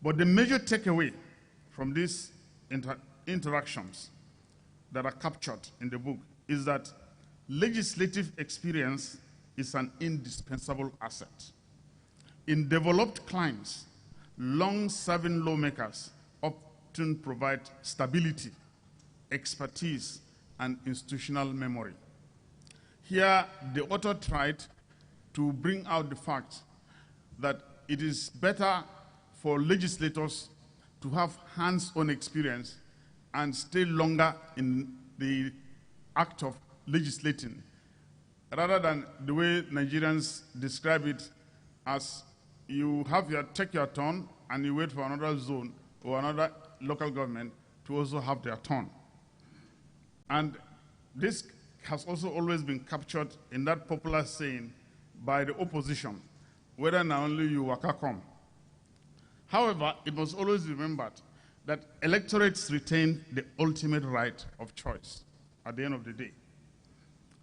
But the major takeaway from these interactions that are captured in the book is that legislative experience is an indispensable asset. In developed climes, long-serving lawmakers often provide stability, expertise, and institutional memory. Here, the author tried to bring out the fact that it is better for legislators to have hands-on experience and stay longer in the act of legislating, rather than the way Nigerians describe it as you take your turn and you wait for another zone or another local government to also have their turn. And this has also always been captured in that popular saying by the opposition, whether now only you waka come. However, it must always be remembered that electorates retain the ultimate right of choice at the end of the day.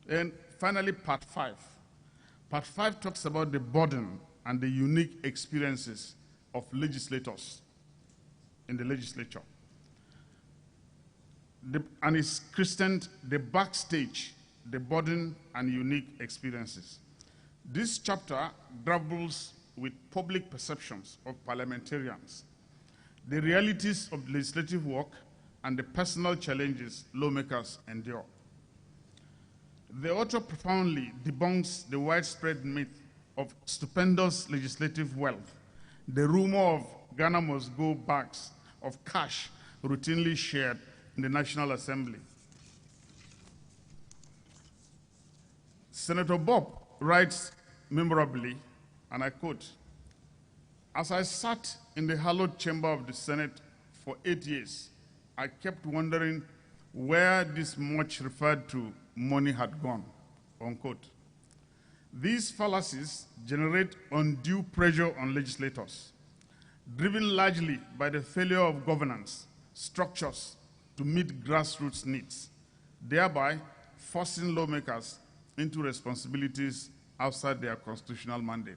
And finally, part 5. Part 5 talks about the burden and the unique experiences of legislators in the legislature. And it's christened the backstage, the burden and unique experiences. This chapter grapples with public perceptions of parliamentarians, the realities of legislative work, and the personal challenges lawmakers endure. The author profoundly debunks the widespread myth of stupendous legislative wealth, the rumor of Ghana must go bags of cash routinely shared in the National Assembly. Senator Bob writes memorably, and I quote, As I sat in the hallowed chamber of the Senate for 8 years, I kept wondering where this much referred to money had gone, unquote. These fallacies generate undue pressure on legislators, driven largely by the failure of governance structures to meet grassroots needs, thereby forcing lawmakers into responsibilities outside their constitutional mandate.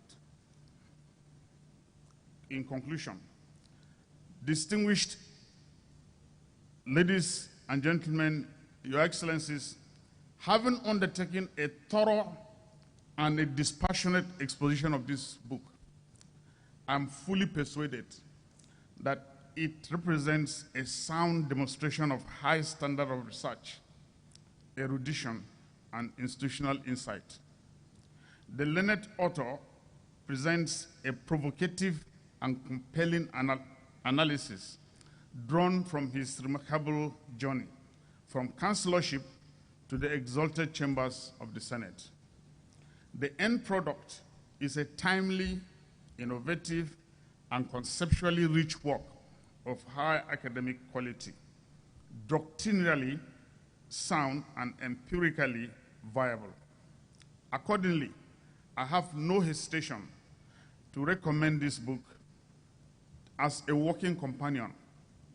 In conclusion, distinguished ladies and gentlemen, Your Excellencies, having undertaken a thorough and a dispassionate exposition of this book, I'm fully persuaded that it represents a sound demonstration of high standard of research, erudition, and institutional insight. The learned author presents a provocative and compelling analysis drawn from his remarkable journey from councillorship to the exalted chambers of the Senate. The end product is a timely, innovative, and conceptually rich work of high academic quality, doctrinally sound and empirically viable. Accordingly, I have no hesitation to recommend this book as a working companion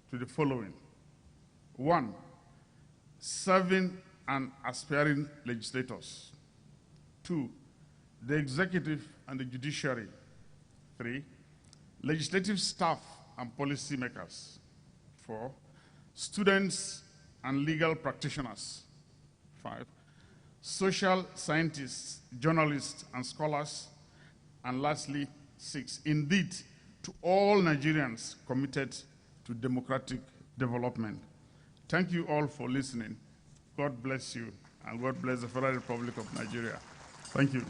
to the following. 1, serving and aspiring legislators. 2, the executive and the judiciary. 3, legislative staff and policy makers. 4, students and legal practitioners. 5, social scientists, journalists, and scholars. And lastly, 6, indeed, to all Nigerians committed to democratic development. Thank you all for listening. God bless you, and God bless the Federal Republic of Nigeria. Thank you.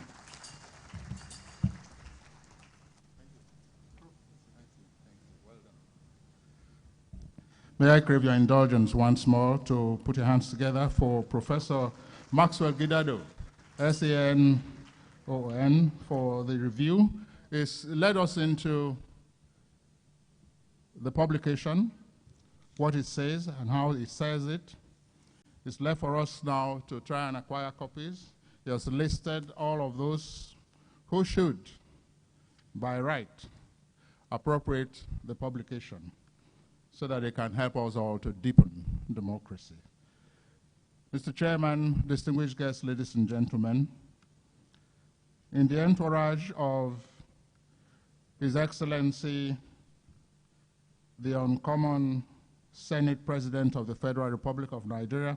May I crave your indulgence once more to put your hands together for Professor Maxwell Gidado, SANON, for the review. It's led us into the publication, what it says and how it says it. It's left for us now to try and acquire copies. He has listed all of those who should, by right, appropriate the publication so that they can help us all to deepen democracy. Mr. Chairman, distinguished guests, ladies and gentlemen, in the entourage of His Excellency, the Uncommon Senate President of the Federal Republic of Nigeria,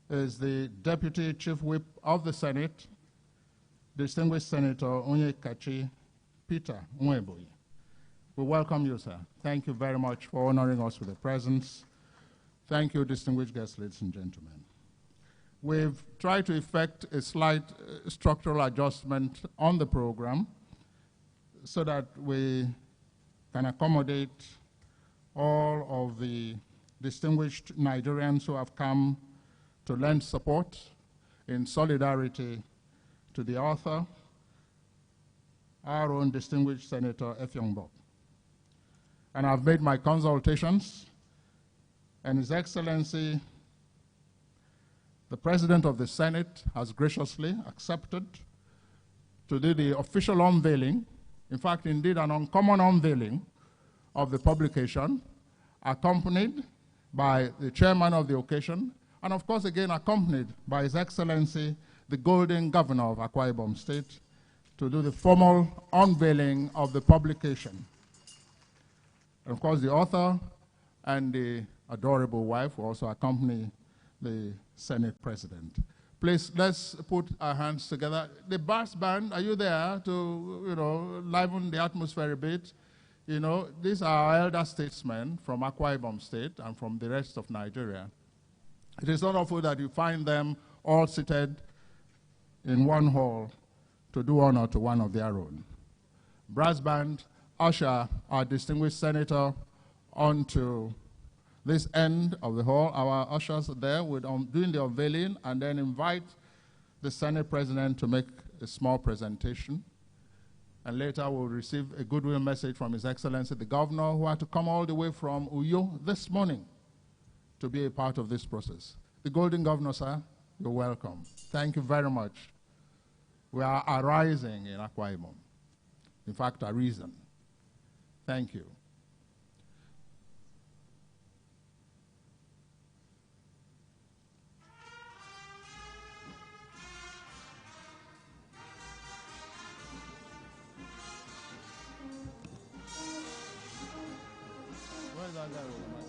is the Deputy Chief Whip of the Senate, distinguished Senator Onyekachi Peter Nweboyi. We welcome you, sir. Thank you very much for honoring us with a presence. Thank you, distinguished guests, ladies and gentlemen. We've tried to effect a slight structural adjustment on the program so that we can accommodate all of the distinguished Nigerians who have come to lend support in solidarity to the author, our own distinguished Senator Effiong. And I've made my consultations, and His Excellency, the President of the Senate, has graciously accepted to do the official unveiling, in fact, indeed, an uncommon unveiling of the publication, accompanied by the chairman of the occasion, and of course, again, accompanied by His Excellency, the Golden Governor of Akwa Ibom State, to do the formal unveiling of the publication. And of course, the author and the adorable wife will also accompany the Senate President. Please, let's put our hands together. The brass band, are you there to, liven the atmosphere a bit? These are our elder statesmen from Akwa Ibom State and from the rest of Nigeria. It is not often that you find them all seated in one hall to do honor to one of their own. Brass band, usher our distinguished senator onto this end of the hall. Our ushers are there with doing the unveiling, and then invite the Senate President to make a small presentation. And later we'll receive a goodwill message from His Excellency the Governor, who had to come all the way from Uyo this morning to be a part of this process. The Golden Governor, sir, you're welcome. Thank you very much. We are arising in Akwa Ibom. In fact, a reason. Thank you. Where's that guy with the mic?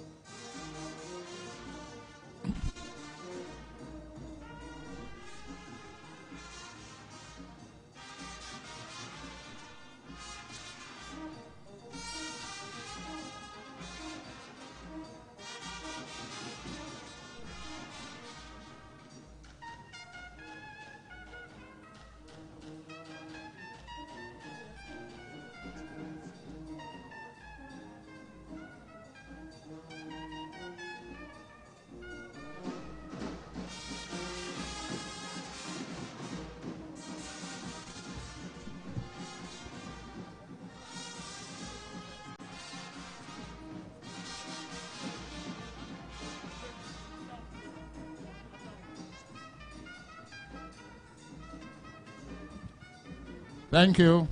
Thank you.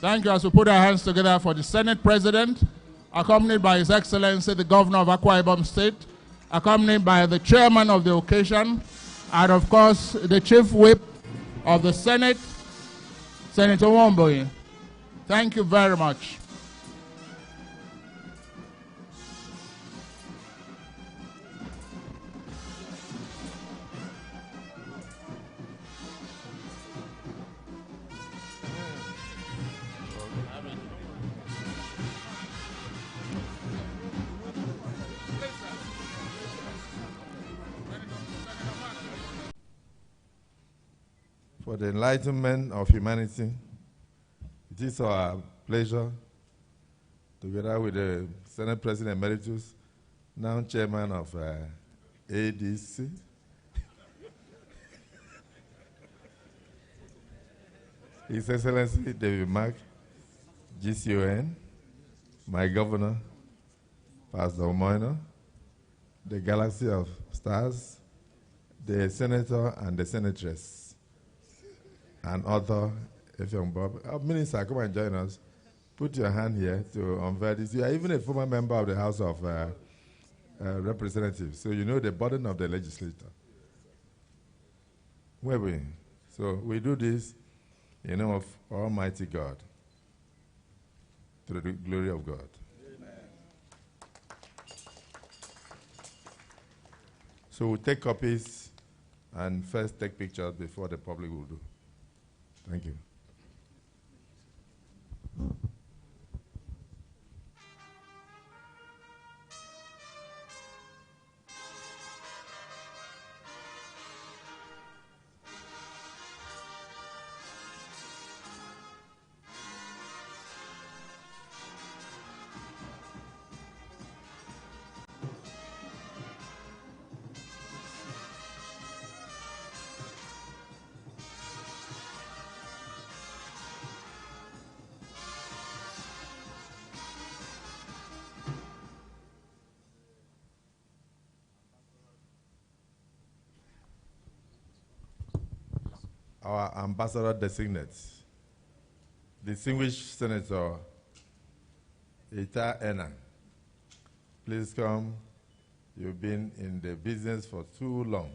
Thank you. As we put our hands together for the Senate President, accompanied by His Excellency the Governor of Akwa Ibom State, accompanied by the Chairman of the occasion, and of course the Chief Whip of the Senate, Senator Womboye. Thank you very much. For the enlightenment of humanity, it is our pleasure, together with the Senate President Emeritus, now Chairman of ADC, His Excellency David Mark, GCON, my Governor, Pastor Umo Eno, the Galaxy of Stars, the Senator and the Senatress, and other Effiong Bob. Minister, come and join us. Put your hand here to unveil this. You are even a former member of the House of Representatives, so you know the burden of the legislator. Where we? So we do this in the name of Almighty God, to the glory of God. Amen. So we'll take copies and first take pictures before the public will do. Thank you. Our ambassador designate, distinguished Senator Umo Eno. Please come. You've been in the business for too long.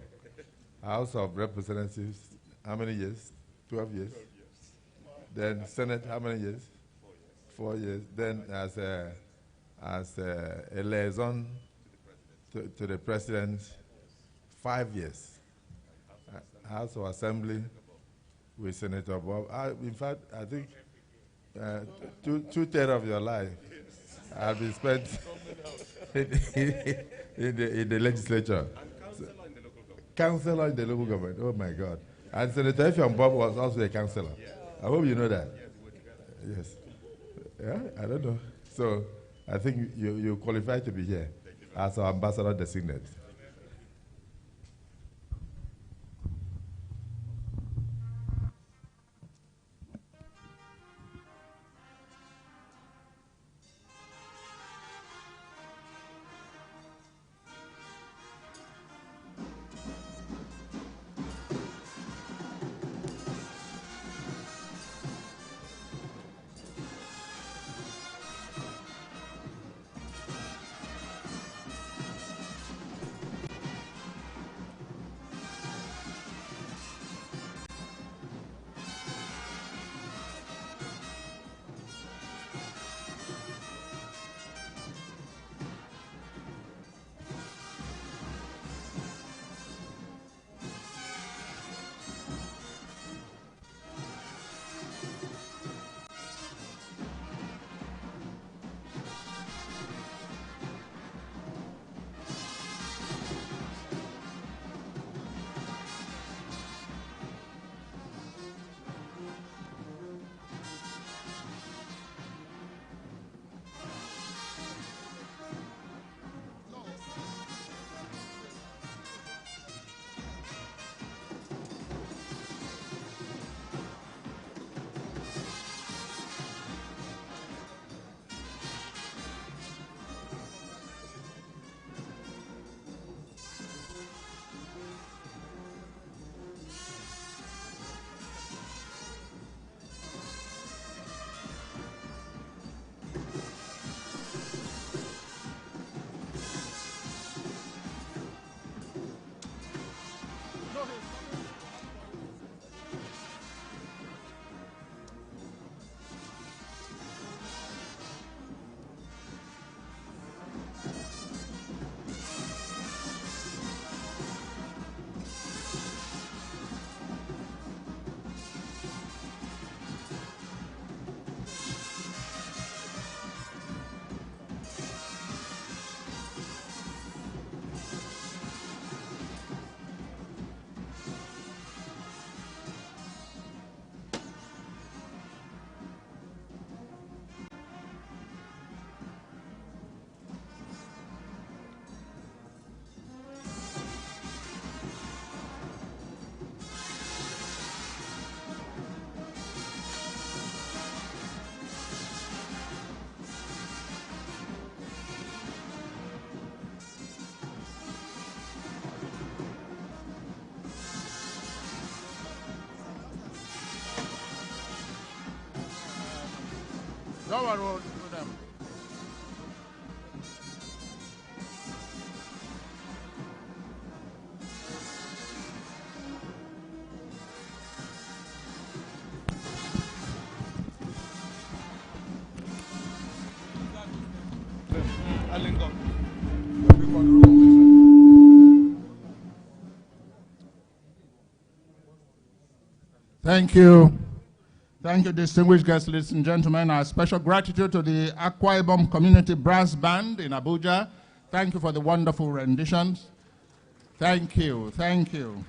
House of Representatives, how many years? 12 years? 12 years. Then Senate, how many years? 4 years. 4 years. Then as a liaison to the President, 5 years. House of Assembly with Senator Bob. In fact, I think two-thirds of your life have been spent in the legislature. And councillor in the local government. Oh my God. And Senator Effiong Bob was also a councillor. Yeah. I hope you know that. Yes. Yeah, I don't know. So I think you qualify to be here as our ambassador designate. Flower Road to them. Thank you. Thank you, distinguished guests, ladies and gentlemen. Our special gratitude to the Akwa Ibom Community Brass Band in Abuja. Thank you for the wonderful renditions. Thank you, thank you.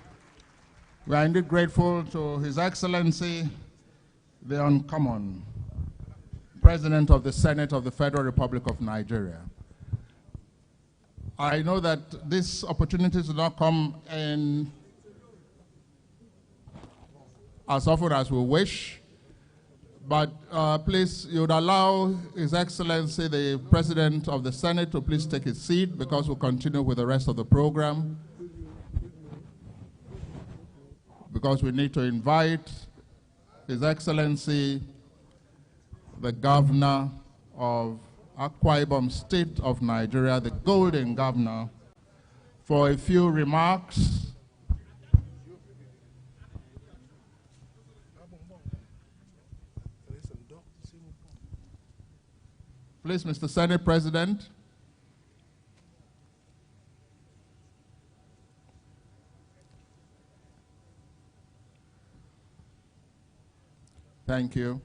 We are indeed grateful to His Excellency, the Uncommon, President of the Senate of the Federal Republic of Nigeria. I know that this opportunity does not come in as often as we wish, but please, you would allow His Excellency, the President of the Senate, to please take his seat because we'll continue with the rest of the program. Because we need to invite His Excellency, the Governor of Akwa Ibom State of Nigeria, the Golden Governor, for a few remarks. Please, Mr. Senate President. Thank you.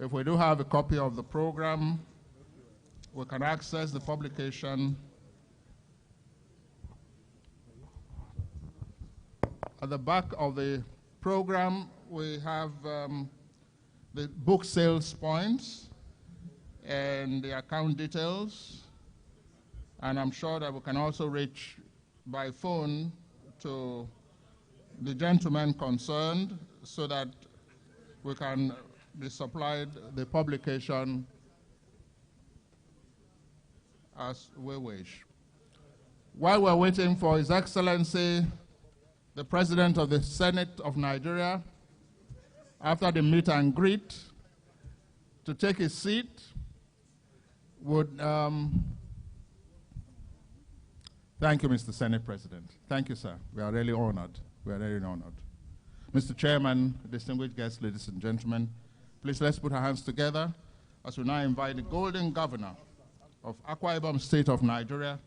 If we do have a copy of the program, we can access the publication at the back of the program. We have the book sales points and the account details, and I'm sure that we can also reach by phone to the gentleman concerned so that we can be supplied the publication as we wish. While we're waiting for His Excellency, the President of the Senate of Nigeria, after the meet and greet, to take his seat, would, thank you, Mr. Senate President. Thank you, sir. We are really honored. We are really honored. Mr. Chairman, distinguished guests, ladies and gentlemen, please let's put our hands together as we now invite the Golden Governor of Akwa Ibom State of Nigeria,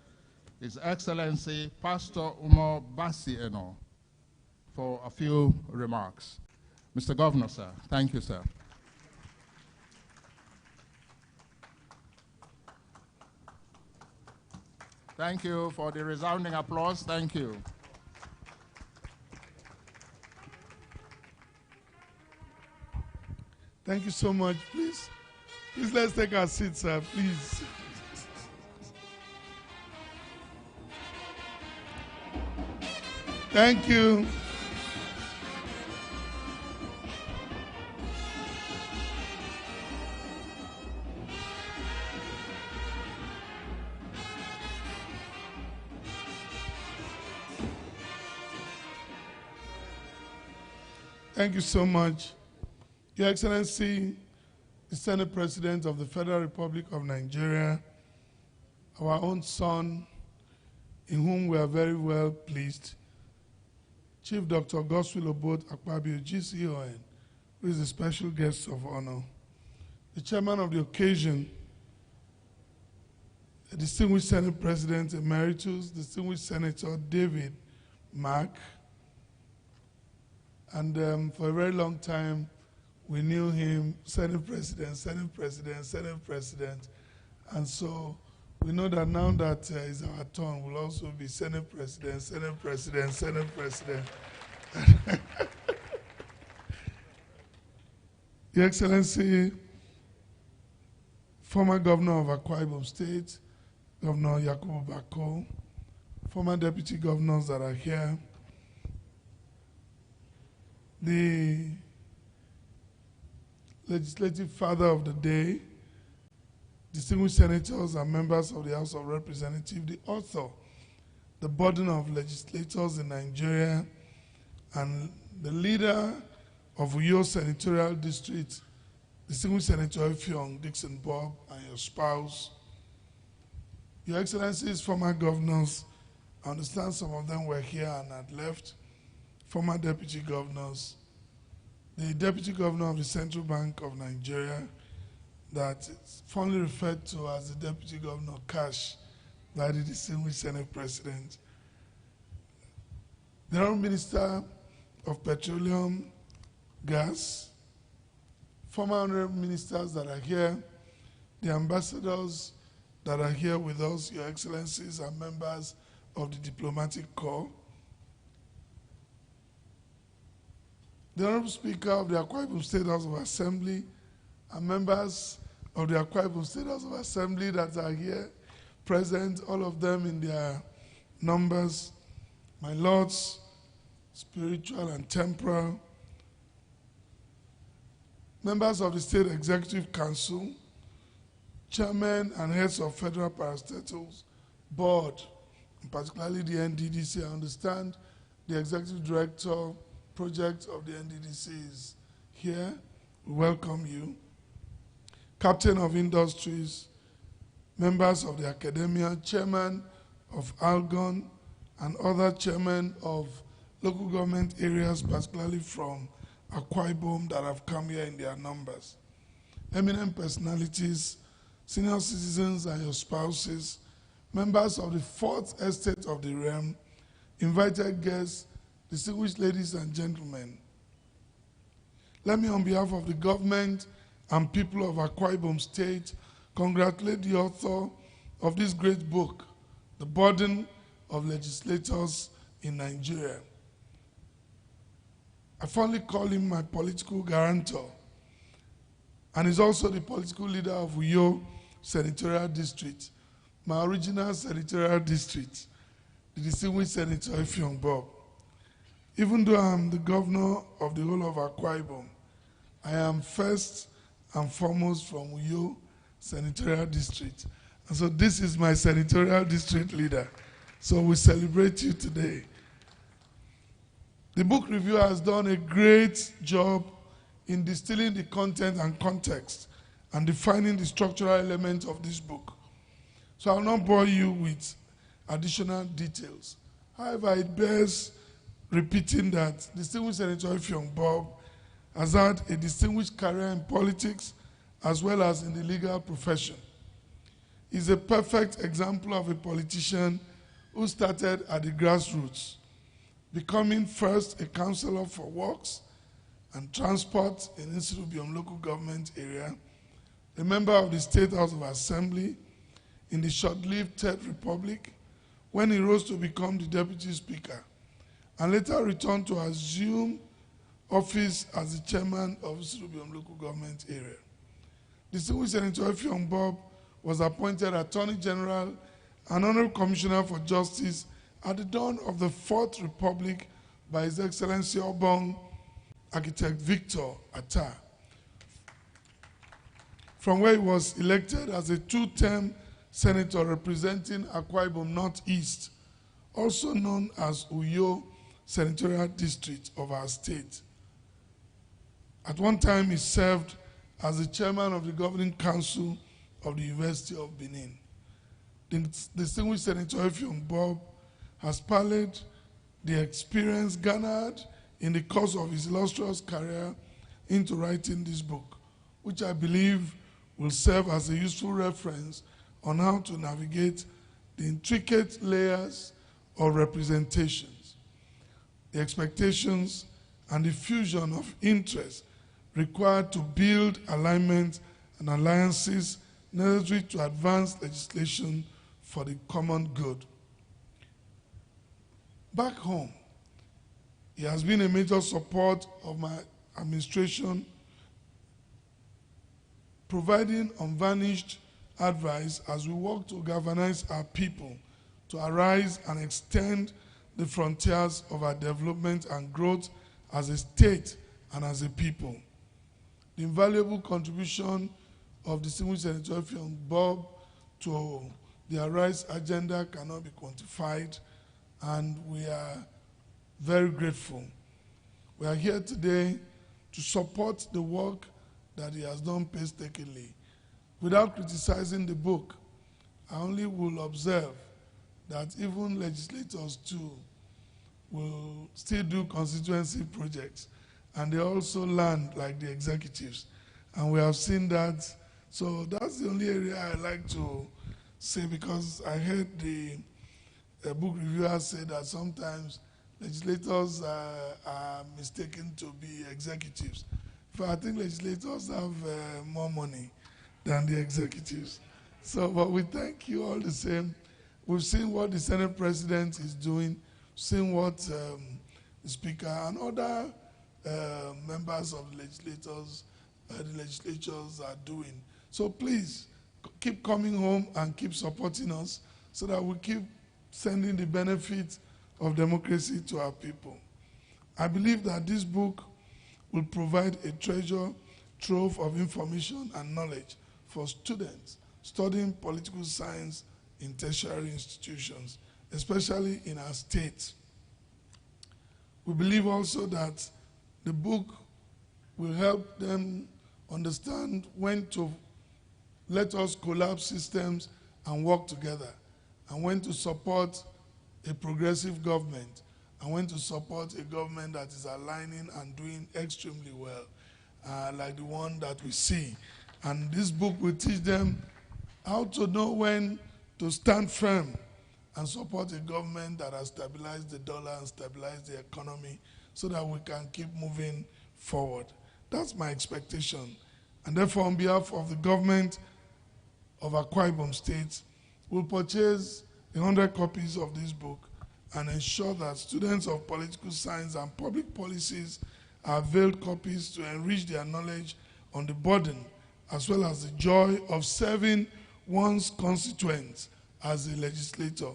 His Excellency Pastor Umo Eno, for a few remarks. Mr. Governor, sir. Thank you, sir. Thank you for the resounding applause. Thank you. Thank you so much. Please let's take our seats, sir, please. Thank you. Thank you so much. Your Excellency, the Senate President of the Federal Republic of Nigeria, our own son, in whom we are very well pleased, Chief Dr. Godswill Obot Akpabio, GCON, who is the special guest of honor, the chairman of the occasion, the distinguished Senate President Emeritus, distinguished Senator David Mark, and for a very long time, we knew him Senate President, Senate President, Senate President, and so we know that now that is our turn, we'll also be Senate President, Senate President, Senate President. Your Excellency, former Governor of Akwa Ibom State, Governor Yakubu Bako, former Deputy Governors that are here, the legislative father of the day, distinguished senators and members of the House of Representatives, the author, The Burden of Legislators in Nigeria, and the leader of Uyo Senatorial District, distinguished Senator Effiong, Dickson Bob, and your spouse, Your Excellencies, former governors, I understand some of them were here and had left, former deputy governors, the deputy governor of the Central Bank of Nigeria, that is fondly referred to as the Deputy Governor Cash by the distinguished Senate President, the Honorable Minister of Petroleum, Gas, former honorable ministers that are here, the ambassadors that are here with us, Your Excellencies, and members of the Diplomatic Corps, the Honorable Speaker of the Akwa Ibom State House of Assembly, and members of the Akwa Ibom State House of Assembly that are here present, all of them in their numbers, my lords, spiritual and temporal, members of the State Executive Council, chairmen and heads of federal parastatals, board, and particularly the NDDC. I understand the executive director project of the NDDC is here. We welcome you. Captain of Industries, members of the academia, chairman of Algon, and other chairmen of local government areas, particularly from Akwa Ibom, that have come here in their numbers. Eminent personalities, senior citizens and your spouses, members of the Fourth Estate of the Realm, invited guests, distinguished ladies and gentlemen. Let me, on behalf of the government and people of Akwa Ibom State, congratulate the author of this great book, The Burden of Legislators in Nigeria. I fondly call him my political guarantor, and he's also the political leader of Uyo Senatorial District, my original senatorial district, the distinguished Senator Effiong Bob. Even though I'm the governor of the whole of Akwa Ibom, I am first and foremost from Uyo Senatorial District. And so this is my senatorial district leader. So we celebrate you today. The book reviewer has done a great job in distilling the content and context and defining the structural elements of this book. So I will not bore you with additional details. However, it bears repeating that distinguished Senator Effiong Bob has had a distinguished career in politics as well as in the legal profession. He's a perfect example of a politician who started at the grassroots, becoming first a councillor for works and transport in Nsukka local government area, a member of the State House of Assembly in the short-lived Third Republic, when he rose to become the Deputy Speaker, and later returned to assume office as the chairman of Nsukka local government area. Distinguished Senator Effiong Bob was appointed Attorney General and Honorable Commissioner for Justice at the dawn of the Fourth Republic by His Excellency Obong Architect Victor Atta, from where he was elected as a two-term senator representing Akwa Ibom Northeast, also known as Uyo Senatorial District of our state. At one time, he served as the chairman of the governing council of the University of Benin. The distinguished Senator Effiong Bob has parlayed the experience garnered in the course of his illustrious career into writing this book, which I believe will serve as a useful reference on how to navigate the intricate layers of representations, the expectations, and the fusion of interests required to build alignment and alliances necessary to advance legislation for the common good. Back home, he has been a major support of my administration, providing unvarnished advice as we work to galvanize our people to arise and extend the frontiers of our development and growth as a state and as a people. The invaluable contribution of distinguished Senator Effiong Bob to the Arise agenda cannot be quantified, and we are very grateful. We are here today to support the work that he has done painstakingly. Without criticizing the book, I only will observe that even legislators too will still do constituency projects, and they also learn like the executives. And we have seen that. So that's the only area I like to say, because I heard the book reviewer say that sometimes legislators are mistaken to be executives. But I think legislators have more money than the executives. So, but we thank you all the same. We've seen what the Senate President is doing, seen what the Speaker and other members of the legislatures are doing. So please, keep coming home and keep supporting us so that we keep sending the benefits of democracy to our people. I believe that this book will provide a treasure trove of information and knowledge for students studying political science in tertiary institutions, especially in our state. We believe also that the book will help them understand when to let us collapse systems and work together, and when to support a progressive government, and when to support a government that is aligning and doing extremely well, like the one that we see. And this book will teach them how to know when to stand firm and support a government that has stabilized the dollar and stabilized the economy so that we can keep moving forward. That's my expectation. And therefore, on behalf of the government of Akwa Ibom State, we'll purchase 100 copies of this book and ensure that students of political science and public policies are availed copies to enrich their knowledge on the burden as well as the joy of serving one's constituents as a legislator.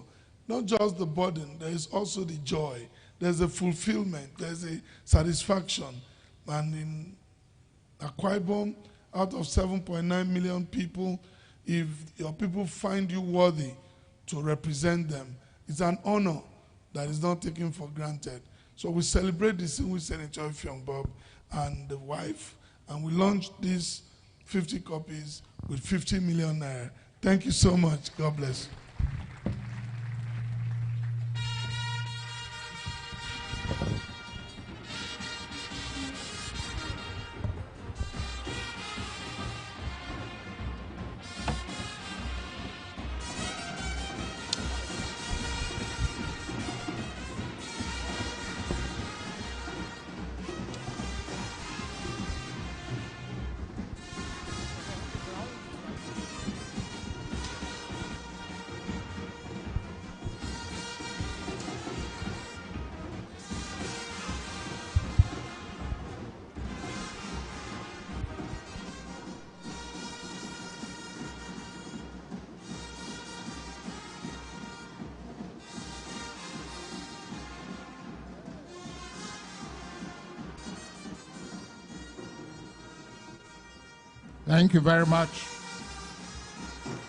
Not just the burden, there is also the joy. There's a fulfillment, there's a satisfaction. And in Akwa Ibom, out of 7.9 million people, if your people find you worthy to represent them, it's an honor that is not taken for granted. So we celebrate the scene with Senator Effiong Bob and the wife, and we launched these 50 copies with 50 million naira. Thank you so much. God bless. Thank you very much.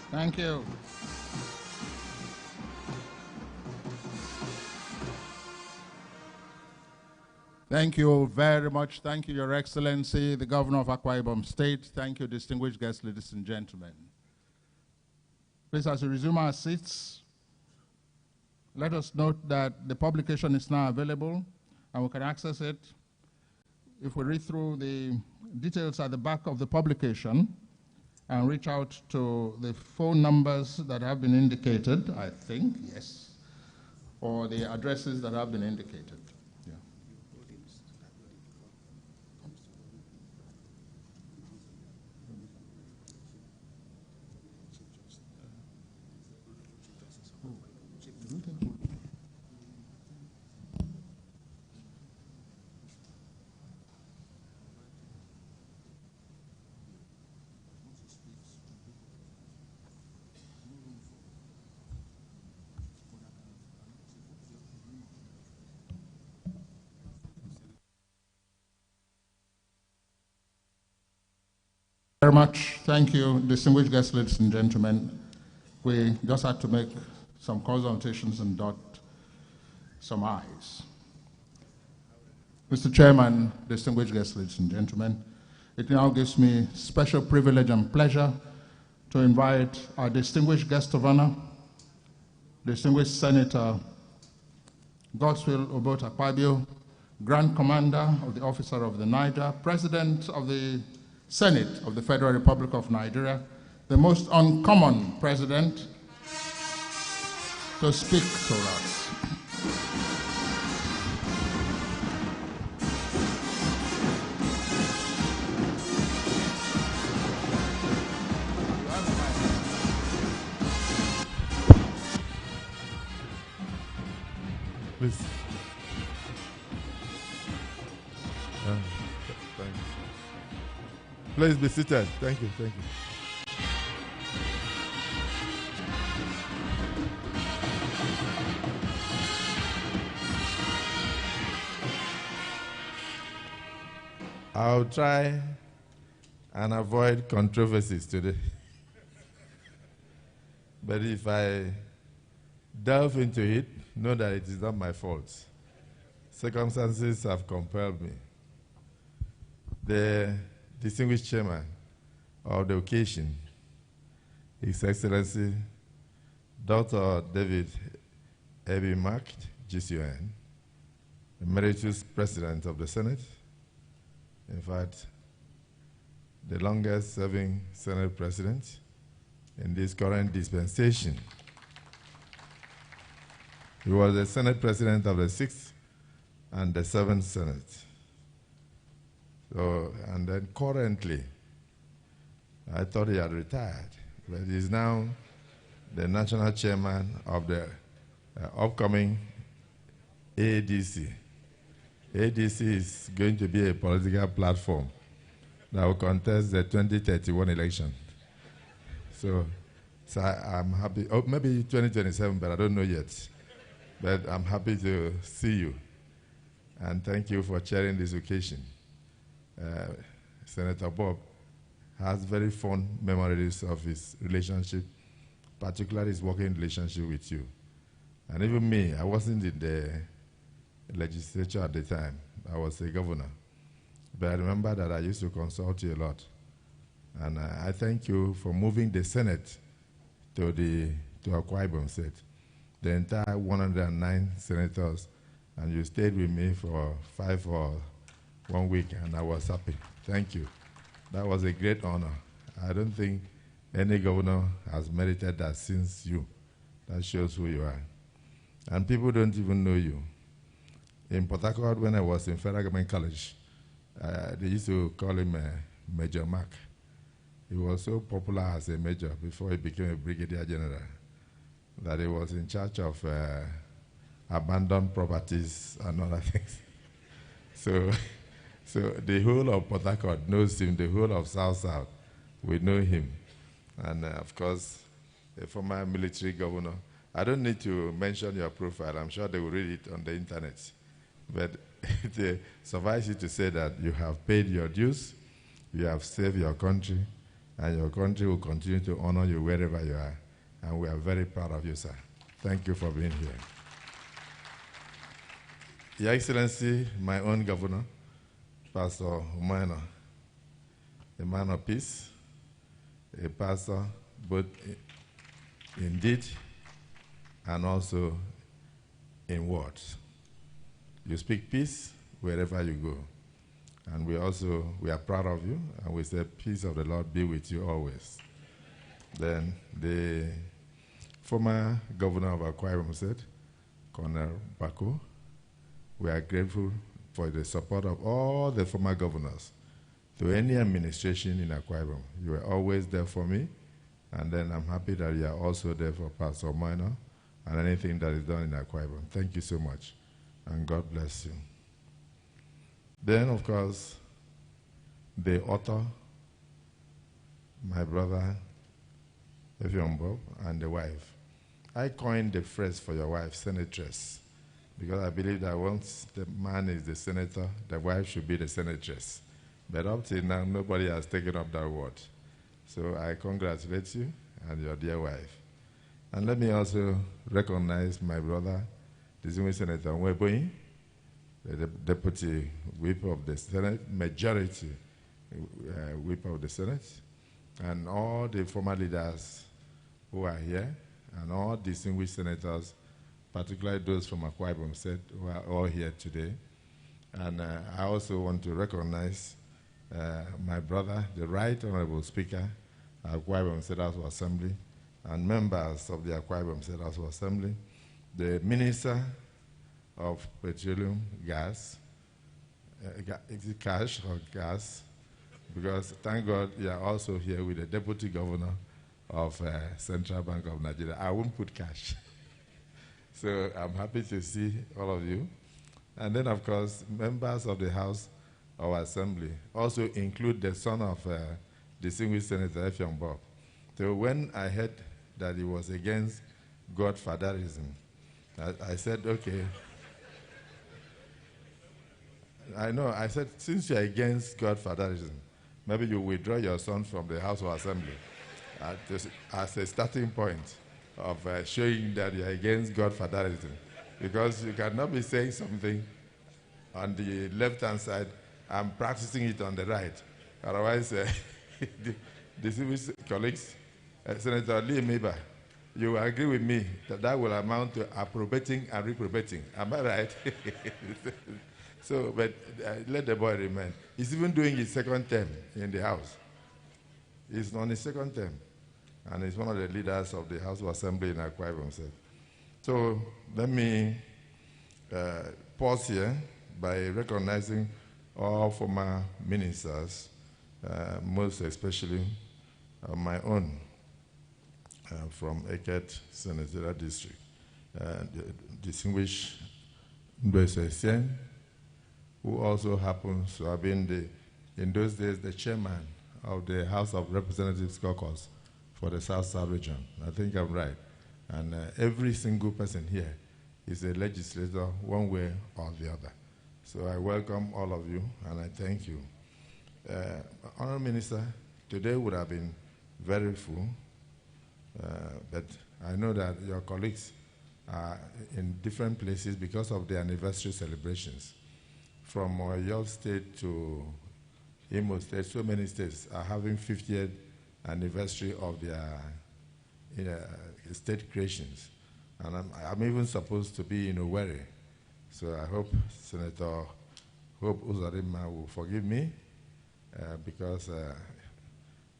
Thank you. Thank you very much. Thank you, Your Excellency, the Governor of Akwa Ibom State. Thank you, distinguished guests, ladies and gentlemen. Please, as we resume our seats, let us note that the publication is now available and we can access it. If we read through the details at the back of the publication and reach out to the phone numbers that have been indicated, I think, yes, or the addresses that have been indicated. Yeah. Very much. Thank you, distinguished guests, ladies and gentlemen. We just had to make some consultations and dot some I's. Mr. Chairman, distinguished guests, ladies and gentlemen, it now gives me special privilege and pleasure to invite our distinguished guest of honor, distinguished Senator Godswill Obota-Akpabio, Grand Commander of the Officer of the Niger, President of the Senate of the Federal Republic of Nigeria, the most uncommon president, to speak to us. Please. Thank you. Please be seated. Thank you. Thank you. I'll try and avoid controversies today. But if I delve into it, know that it is not my fault. Circumstances have compelled me. The distinguished chairman of the occasion, His Excellency Dr. David Ebi Mark, GCON, Emeritus President of the Senate, in fact, the longest serving Senate President in this current dispensation. He was the Senate President of the 6th and the 7th Senate. So, and then currently, I thought he had retired, but he's now the National Chairman of the upcoming ADC. ADC is going to be a political platform that will contest the 2031 election. So I'm happy, maybe 2027, but I don't know yet. But I'm happy to see you, and thank you for chairing this occasion. Senator Bob has very fond memories of his relationship, particularly his working relationship with you. And even me, I wasn't in the legislature at the time. I was a governor. But I remember that I used to consult you a lot. And I thank you for moving the Senate to Akwa Ibom State, the entire 109 senators, and you stayed with me for 5 or 1 week, and I was happy. Thank you. That was a great honor. I don't think any governor has merited that since you. That shows who you are. And people don't even know you. In Port Harcourt, when I was in Federal Government College, they used to call him Major Mark. He was so popular as a major before he became a brigadier general that he was in charge of abandoned properties and other things. So the whole of Port Harcourt knows him, the whole of South-South, we know him. And of course, a former military governor. I don't need to mention your profile. I'm sure they will read it on the internet. But suffice it to say that you have paid your dues, you have saved your country, and your country will continue to honor you wherever you are. And we are very proud of you, sir. Thank you for being here. Your Excellency, my own governor, Pastor Umo Eno, a man of peace, a pastor both in deed and also in words. You speak peace wherever you go. And we are proud of you, and we say, peace of the Lord be with you always. Then the former governor of Akwa Ibom State, Colonel Bako, we are grateful for the support of all the former governors to any administration in Akwa Ibom. You were always there for me, and then I'm happy that you are also there for Pastor Umo Eno and anything that is done in Akwa Ibom. Thank you so much, and God bless you. Then, of course, the author, my brother, Effiong Bob, and the wife. I coined the phrase for your wife, senatress, because I believe that once the man is the senator, the wife should be the senatress. But up till now, nobody has taken up that word. So I congratulate you and your dear wife. And let me also recognize my brother, distinguished Senator Nweboyi, the Deputy Whip of the Senate, Majority Whip of the Senate, and all the former leaders who are here, and all distinguished senators, particularly those from Akwa Ibom State, who are all here today. And I also want to recognize my brother, the Right Honorable Speaker, Akwa Ibom State House of Assembly, and members of the Akwa Ibom State House of Assembly, the Minister of Petroleum, Gas, is it cash or gas? Because thank God you are also here with the Deputy Governor of Central Bank of Nigeria. I won't put cash. So I'm happy to see all of you. And then, of course, members of the House of Assembly also include the son of distinguished Senator Effiong Bob. So when I heard that he was against godfatherism, I said, okay. I know, I said, since you're against godfatherism, maybe you withdraw your son from the House of Assembly as a starting point of showing that you're against godfatherism. Because you cannot be saying something on the left-hand side and practicing it on the right. Otherwise, distinguished colleagues, Senator Lee Meba, you will agree with me that that will amount to approbating and reprobating. Am I right? So, but let the boy remain. He's even doing his second term in the House. He's on his second term, and he's one of the leaders of the House of Assembly in Akwa Ibom State. So let me pause here by recognizing all former ministers, most especially my own from Eket Senatorial District, distinguished Mbese Sien, who also happens to have been, in those days, the chairman of the House of Representatives Caucus for the South-South region. I think I'm right. And every single person here is a legislator one way or the other. So I welcome all of you, and I thank you. Honourable Minister, today would have been very full, but I know that your colleagues are in different places because of the anniversary celebrations. From Oyo State to Imo State, so many states are having 50th anniversary of their state creations. And I'm even supposed to be in Owerri. So I hope Senator Hope Uzodimma will forgive me because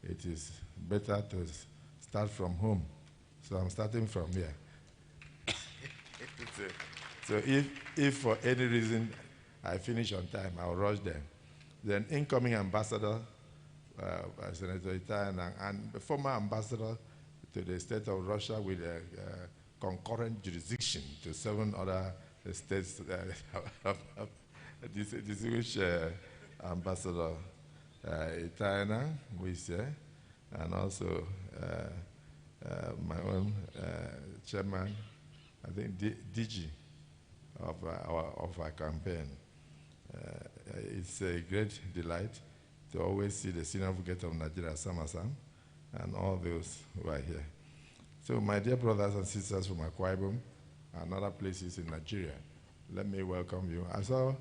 it is better to start from home. So I'm starting from here. So if for any reason I finish on time, I'll rush them. Then incoming ambassador, Senator Itai, and the former ambassador to the state of Russia with a concurrent jurisdiction to 7 other states, distinguished Ambassador Itai, who is here, and also my own chairman, I think DG of our campaign. It's a great delight to always see the senior advocate of Nigeria, Sam, and all those who are here. So my dear brothers and sisters from Akwa Ibom and other places in Nigeria, let me welcome you. I saw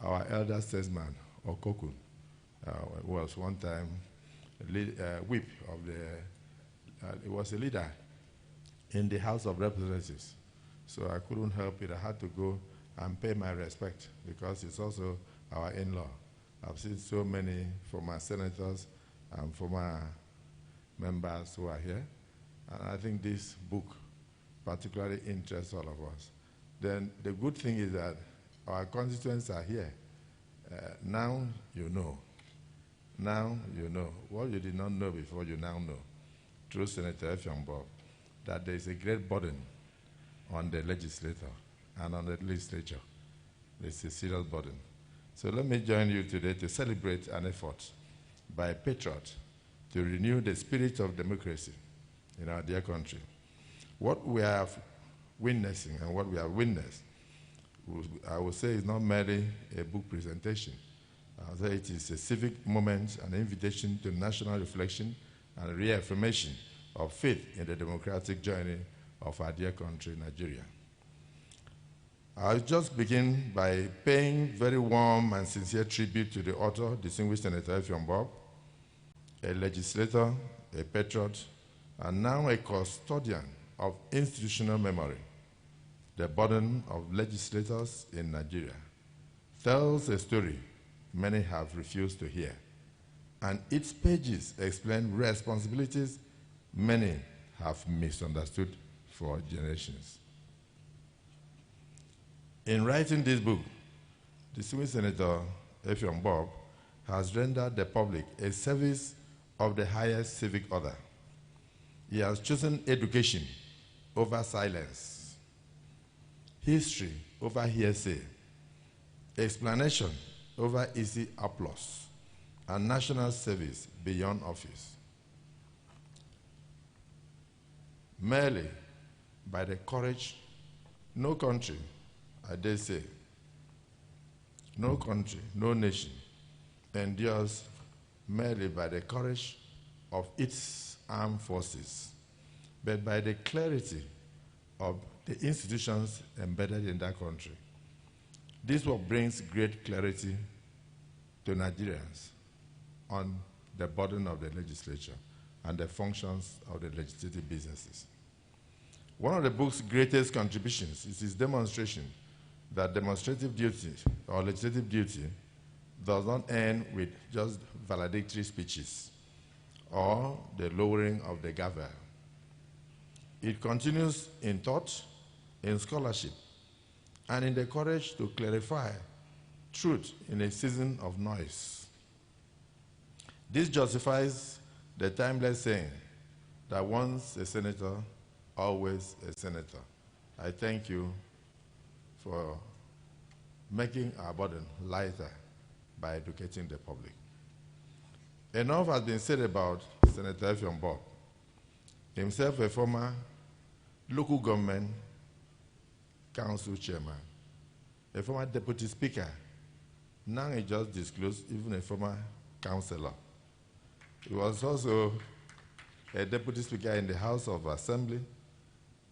our elder statesman, Okokun, who was one time whip of the, he was a leader in the House of Representatives. So I couldn't help it. I had to go and pay my respect because it's also our in-law. I've seen so many former senators and former members who are here. And I think this book particularly interests all of us. Then the good thing is that our constituents are here. Now you know. Now you know. What you did not know before, you now know, through Senator Effiong Bob, that there is a great burden on the legislator and on the legislature. It's a serious burden. So let me join you today to celebrate an effort by a patriot to renew the spirit of democracy in our dear country. What we are witnessing and what we have witnessed, I would say, is not merely a book presentation. I would say it is a civic moment, an invitation to national reflection and reaffirmation of faith in the democratic journey of our dear country, Nigeria. I'll just begin by paying very warm and sincere tribute to the author, distinguished Senator Effiong, a legislator, a patriot, and now a custodian of institutional memory. The burden of legislators in Nigeria tells a story many have refused to hear, and its pages explain responsibilities many have misunderstood for generations. In writing this book, distinguished Senator Effiong has rendered the public a service of the highest civic order. He has chosen education over silence, history over hearsay, explanation over easy applause, and national service beyond office. Merely by the courage, no country, I dare say, no country, no nation endures merely by the courage of its armed forces, but by the clarity of the institutions embedded in that country. This work brings great clarity to Nigerians on the burden of the legislature and the functions of the legislative businesses. One of the book's greatest contributions is its demonstration that demonstrative duty or legislative duty does not end with just valedictory speeches or the lowering of the gavel. It continues in thought, in scholarship, and in the courage to clarify truth in a season of noise. This justifies the timeless saying that once a senator, always a senator. I thank you for making our burden lighter by educating the public. Enough has been said about Senator Effiong, himself a former local government council chairman, a former deputy speaker, now he just disclosed even a former councillor. He was also a deputy speaker in the House of Assembly,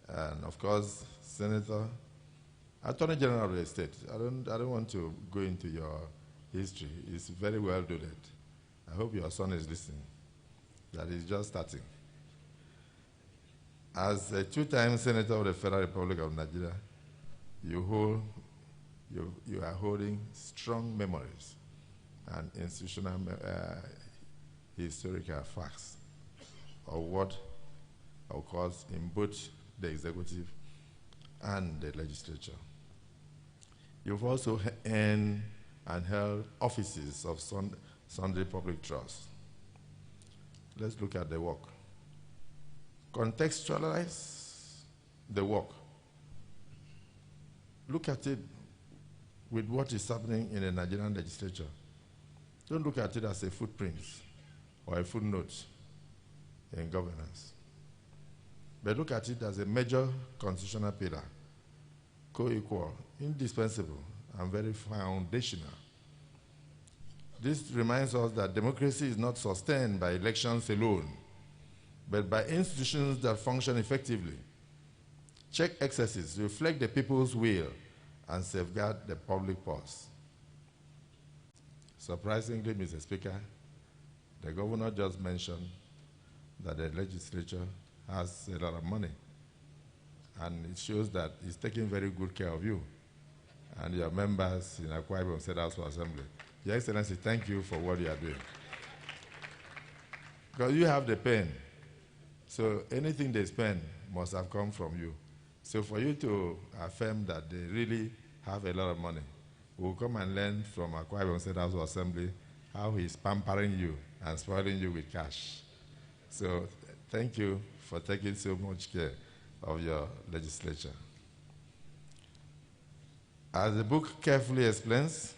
and of course, Senator, Attorney General of the state. I don't want to go into your history. It's very well loaded. I hope your son is listening. That is just starting. As a two-time Senator of the Federal Republic of Nigeria, you are holding strong memories and institutional historical facts of what occurs in both the executive and the legislature. You've also earned and held offices of sundry public trusts. Let's look at the work. Contextualize the work. Look at it with what is happening in the Nigerian legislature. Don't look at it as a footprint or a footnote in governance, but look at it as a major constitutional pillar, co-equal, indispensable, and very foundational. This reminds us that democracy is not sustained by elections alone, but by institutions that function effectively, check excesses, reflect the people's will, and safeguard the public purse. Surprisingly, Mr. Speaker, the governor just mentioned that the legislature has a lot of money, and it shows that he's taking very good care of you and your members in Akwa Ibom State House of Assembly. Your Excellency, thank you for what you are doing. Because you have the pen, so anything they spend must have come from you. So for you to affirm that they really have a lot of money, we'll come and learn from Akwa Ibom State House of Assembly how he's pampering you and spoiling you with cash. So thank you for taking so much care of your legislature. As the book carefully explains,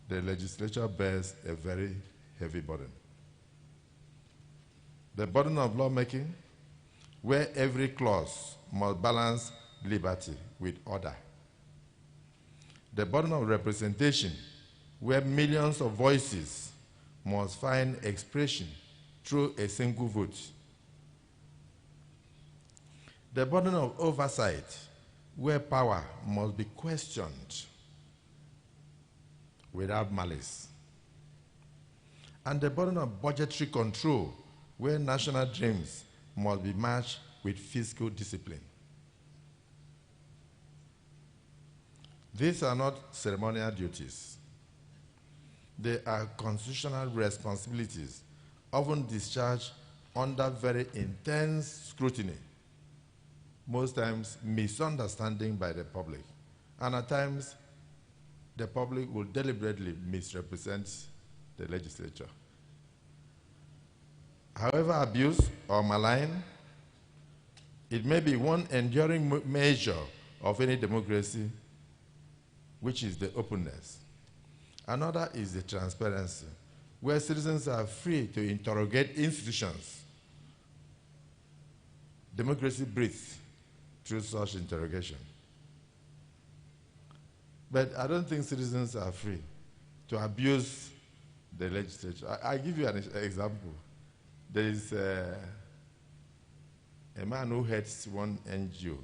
the legislature bears a very heavy burden. The burden of lawmaking, where every clause must balance liberty with order. The burden of representation, where millions of voices must find expression through a single vote. The burden of oversight, where power must be questioned without malice. And the burden of budgetary control, where national dreams must be matched with fiscal discipline. These are not ceremonial duties. They are constitutional responsibilities, often discharged under very intense scrutiny, most times misunderstanding by the public, and at times the public will deliberately misrepresent the legislature. However abused or malign, it may be one enduring measure of any democracy, which is the openness. Another is the transparency, where citizens are free to interrogate institutions. Democracy breathes through such interrogation. But I don't think citizens are free to abuse the legislature. I give you an example. There is a man who heads one NGO,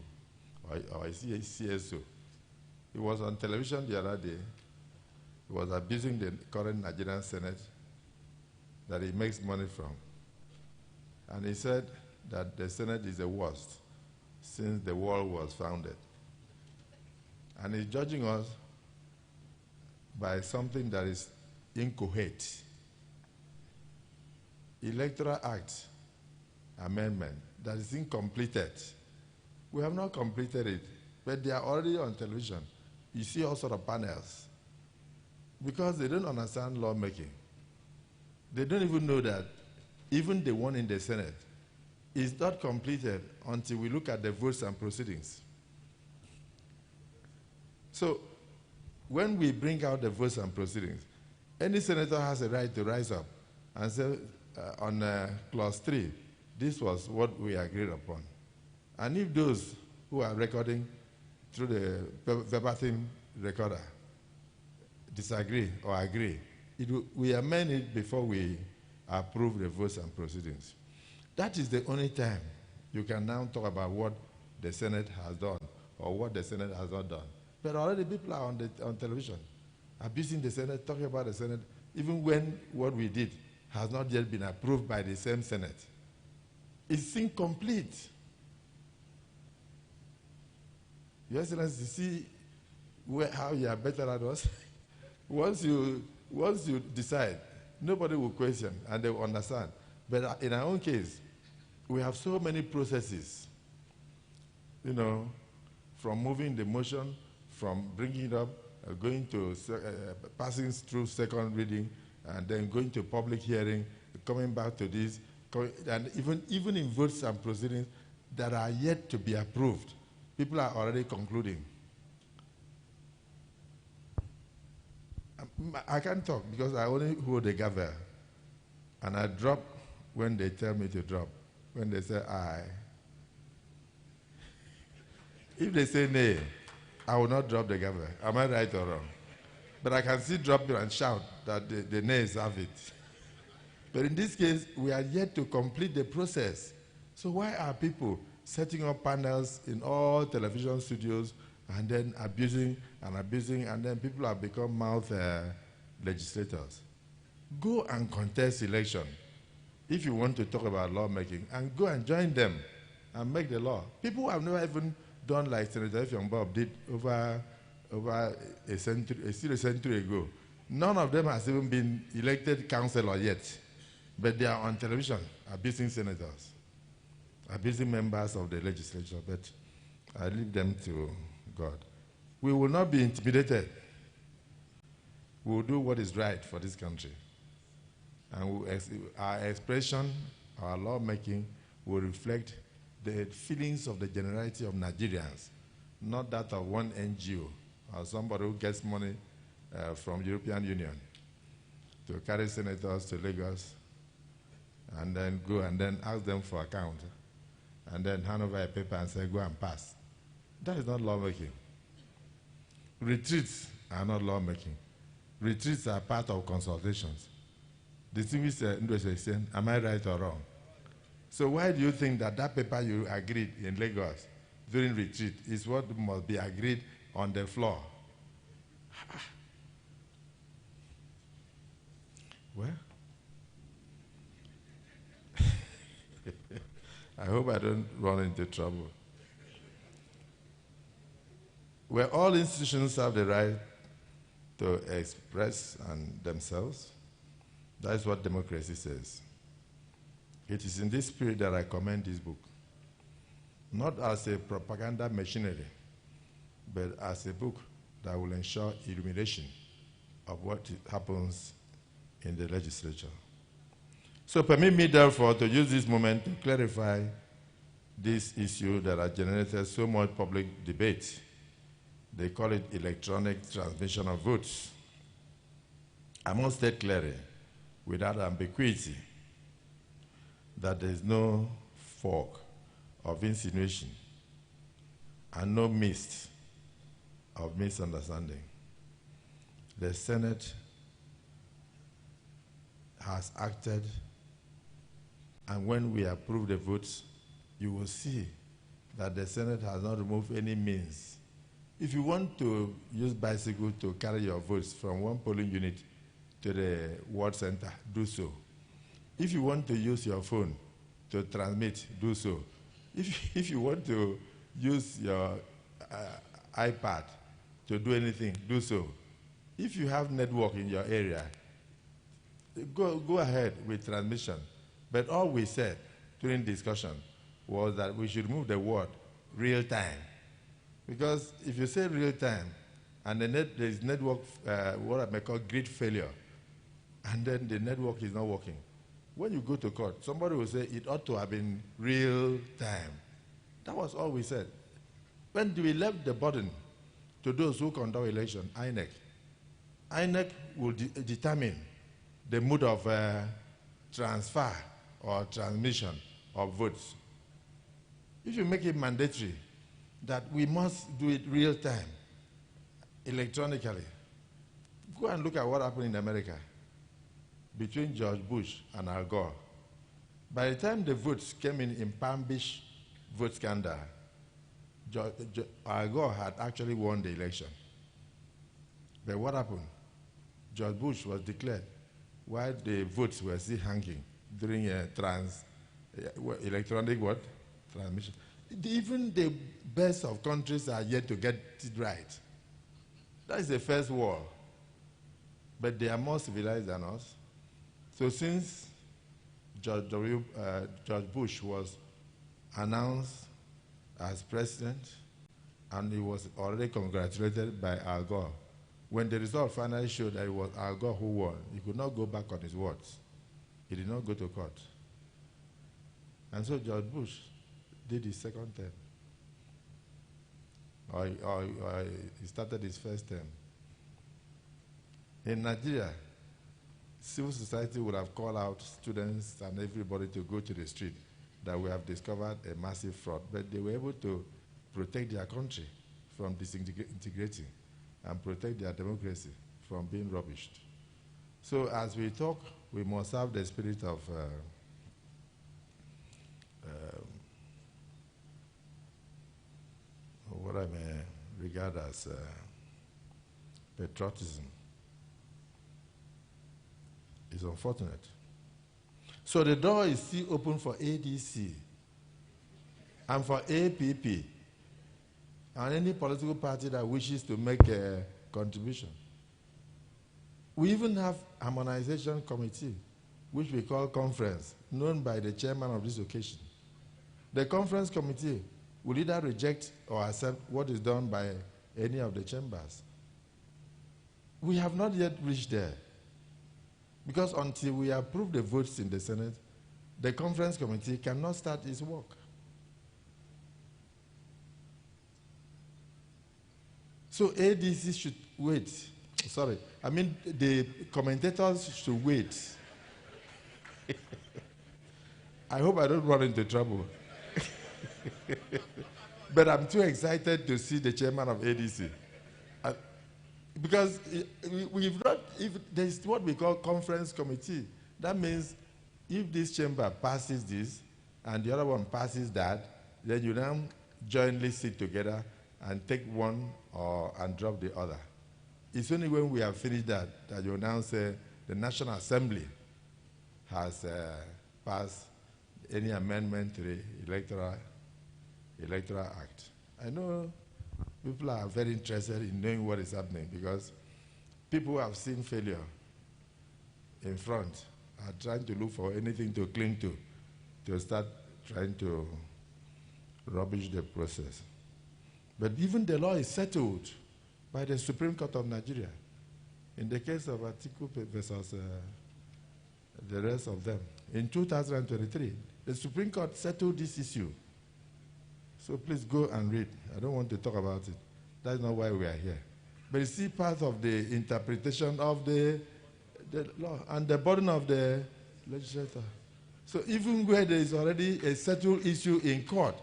or a CSO. He was on television the other day. He was abusing the current Nigerian Senate that he makes money from. And he said that the Senate is the worst since the world was founded. And he's judging us by something that is incoherent. Electoral Act amendment that is incompleted. We have not completed it, but they are already on television. You see all sorts of panels. Because they don't understand lawmaking. They don't even know that even the one in the Senate is not completed until we look at the votes and proceedings. So when we bring out the votes and proceedings, any senator has a right to rise up and say on clause 3, this was what we agreed upon. And if those who are recording through the verbatim recorder disagree or agree, we amend it before we approve the votes and proceedings. That is the only time you can now talk about what the Senate has done or what the Senate has not done. But already people are on television abusing the Senate, talking about the Senate, even when what we did has not yet been approved by the same Senate. It's incomplete. Your Excellency, you see how you are better at us? Once you decide, nobody will question and they will understand. But in our own case, we have so many processes, from moving the motion, from bringing it up, going to passing through second reading, and then going to public hearing, coming back to this, and even in votes and proceedings that are yet to be approved, people are already concluding. I can't talk because I only hold a gavel, and I drop when they tell me to drop. When they say aye. If they say nay, I will not drop the gavel. Am I right or wrong? But I can still drop it and shout that the nays have it. But in this case, we are yet to complete the process. So why are people setting up panels in all television studios and then abusing, and then people have become mouth legislators? Go and contest election if you want to talk about lawmaking, and go and join them and make the law. People who have never even done like Senator Effiong did over a century ago. None of them has even been elected councillor yet, but they are on television abusing senators, abusing members of the legislature, but I leave them to God. We will not be intimidated. We will do what is right for this country. And our expression, our lawmaking will reflect the feelings of the generality of Nigerians, not that of one NGO or somebody who gets money from the European Union to carry senators to Lagos and then go and then ask them for account and then hand over a paper and say, go and pass. That is not lawmaking. Retreats are not lawmaking. Retreats are part of consultations. Distinguished Ndwese, am I right or wrong? So why do you think that that paper you agreed in Lagos during retreat is what must be agreed on the floor? Well, I hope I don't run into trouble. Where all institutions have the right to express themselves, that is what democracy says. It is in this spirit that I commend this book, not as a propaganda machinery, but as a book that will ensure illumination of what happens in the legislature. So permit me, therefore, to use this moment to clarify this issue that has generated so much public debate. They call it electronic transmission of votes. I must state clearly, without ambiguity, that there is no fog of insinuation and no mist of misunderstanding. The Senate has acted, and when we approve the votes, you will see that the Senate has not removed any means. If you want to use bicycle to carry your votes from one polling unit to the ward center, do so. If you want to use your phone to transmit, do so. If you want to use your iPad to do anything, do so. If you have network in your area, go ahead with transmission. But all we said during discussion was that we should remove the word real time. Because if you say real time, and there is network, what I may call grid failure, and then the network is not working, when you go to court, somebody will say it ought to have been real time. That was all we said. When we left the burden to those who conduct election, INEC, INEC will determine the mode of transfer or transmission of votes. If you make it mandatory that we must do it real time, electronically, go and look at what happened in America between George Bush and Al Gore. By the time the votes came in Palm Beach vote scandal, Al Gore had actually won the election. But what happened? George Bush was declared while the votes were still hanging during a electronic what? Transmission. Even the best of countries are yet to get it right. That is the first war. But they are more civilized than us. So since George Bush was announced as president, and he was already congratulated by Al Gore, when the result finally showed that it was Al Gore who won, he could not go back on his words. He did not go to court. And so George Bush did his second term. Or he started his first term. In Nigeria, civil society would have called out students and everybody to go to the street that we have discovered a massive fraud, but they were able to protect their country from disintegrating and protect their democracy from being rubbished. So as we talk, we must have the spirit of what I may regard as patriotism. It's unfortunate. So the door is still open for ADC and for APP and any political party that wishes to make a contribution. We even have harmonization committee, which we call conference, known by the chairman of this occasion. The conference committee will either reject or accept what is done by any of the chambers. We have not yet reached there. Because until we approve the votes in the Senate, the conference committee cannot start its work. So ADC should wait. Sorry, I mean the commentators should wait. I hope I don't run into trouble. But I'm too excited to see the chairman of ADC. Because we've not, if there's what we call conference committee, That means if this chamber passes this and the other one passes that, then you now jointly sit together and take one and drop the other. It's only when we have finished that you now say the National Assembly has passed any amendment to the Electoral Act. I know people are very interested in knowing what is happening because people who have seen failure in front are trying to look for anything to cling to start trying to rubbish the process. But even the law is settled by the Supreme Court of Nigeria. In the case of Atiku versus the rest of them, in 2023, the Supreme Court settled this issue. So please go and read. I don't want to talk about it. That's not why we are here. But you see part of the interpretation of the law and the burden of the legislator. So even where there is already a settled issue in court,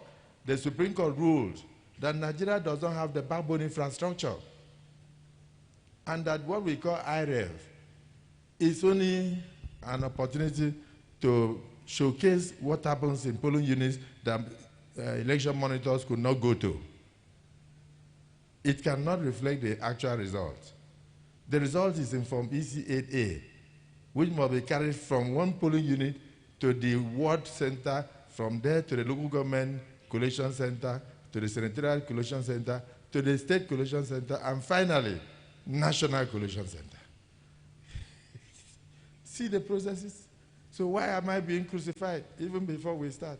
the Supreme Court ruled that Nigeria does not have the backbone infrastructure and that what we call IREV is only an opportunity to showcase what happens in polling units that election monitors could not go to. It cannot reflect the actual result. The result is in Form EC8A, which must be carried from one polling unit to the ward center, from there to the local government collation center, to the senatorial collation center, to the state collation center, and finally, national collation center. See the processes? So why am I being crucified even before we start?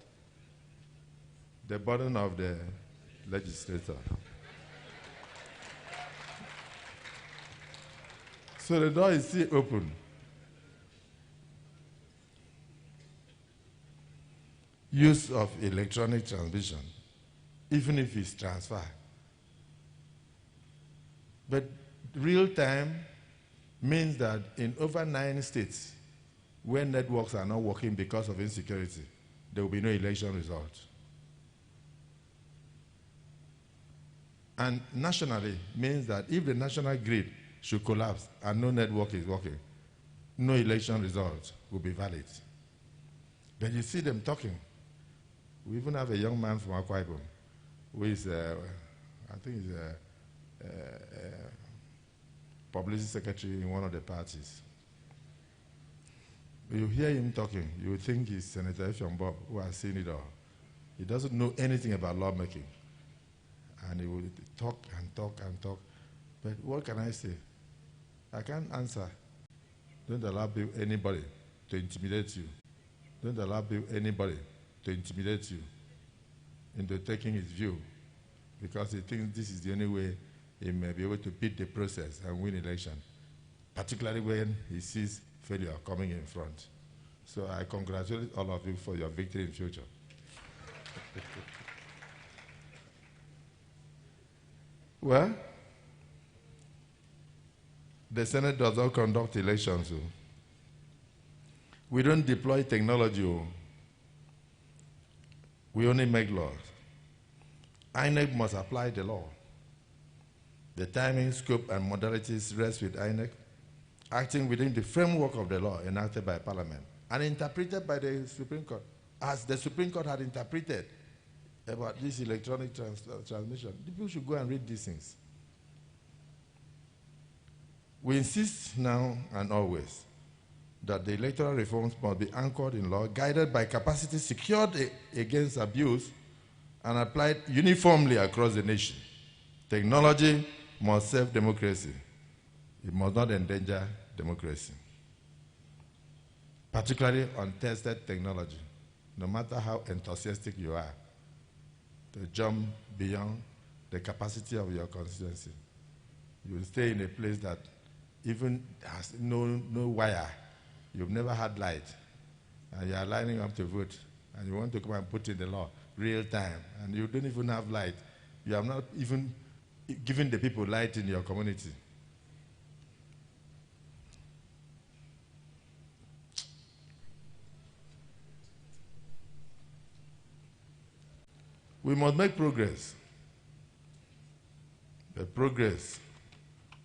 The burden of the legislator. So the door is still open. Use of electronic transmission, even if it's transfer. But real time means that in over 9 states, where networks are not working because of insecurity, there will be no election result. And nationally means that if the national grid should collapse and no network is working, no election result will be valid. Then you see them talking. We even have a young man from Akwa Ibom who is, I think he's a publicity secretary in one of the parties. You hear him talking, you think he's Senator Effiong who has seen it all. He doesn't know anything about lawmaking. And he will talk and talk and talk. But what can I say? I can't answer. Don't allow anybody to intimidate you. Don't allow anybody to intimidate you into taking his view because he thinks this is the only way he may be able to beat the process and win election, particularly when he sees failure coming in front. So I congratulate all of you for your victory in future. Well, the Senate does not conduct elections. So we don't deploy technology. We only make laws. INEC must apply the law. The timing, scope, and modalities rest with INEC, acting within the framework of the law enacted by Parliament and interpreted by the Supreme Court, as the Supreme Court had interpreted about this electronic transmission. People should go and read these things. We insist now and always that the electoral reforms must be anchored in law, guided by capacity secured against abuse, and applied uniformly across the nation. Technology must serve democracy. It must not endanger democracy, particularly untested technology, no matter how enthusiastic you are, to jump beyond the capacity of your constituency. You will stay in a place that even has no wire. You've never had light, and you are lining up to vote, and you want to come and put in the law real time, and you don't even have light. You have not even given the people light in your community. We must make progress. But progress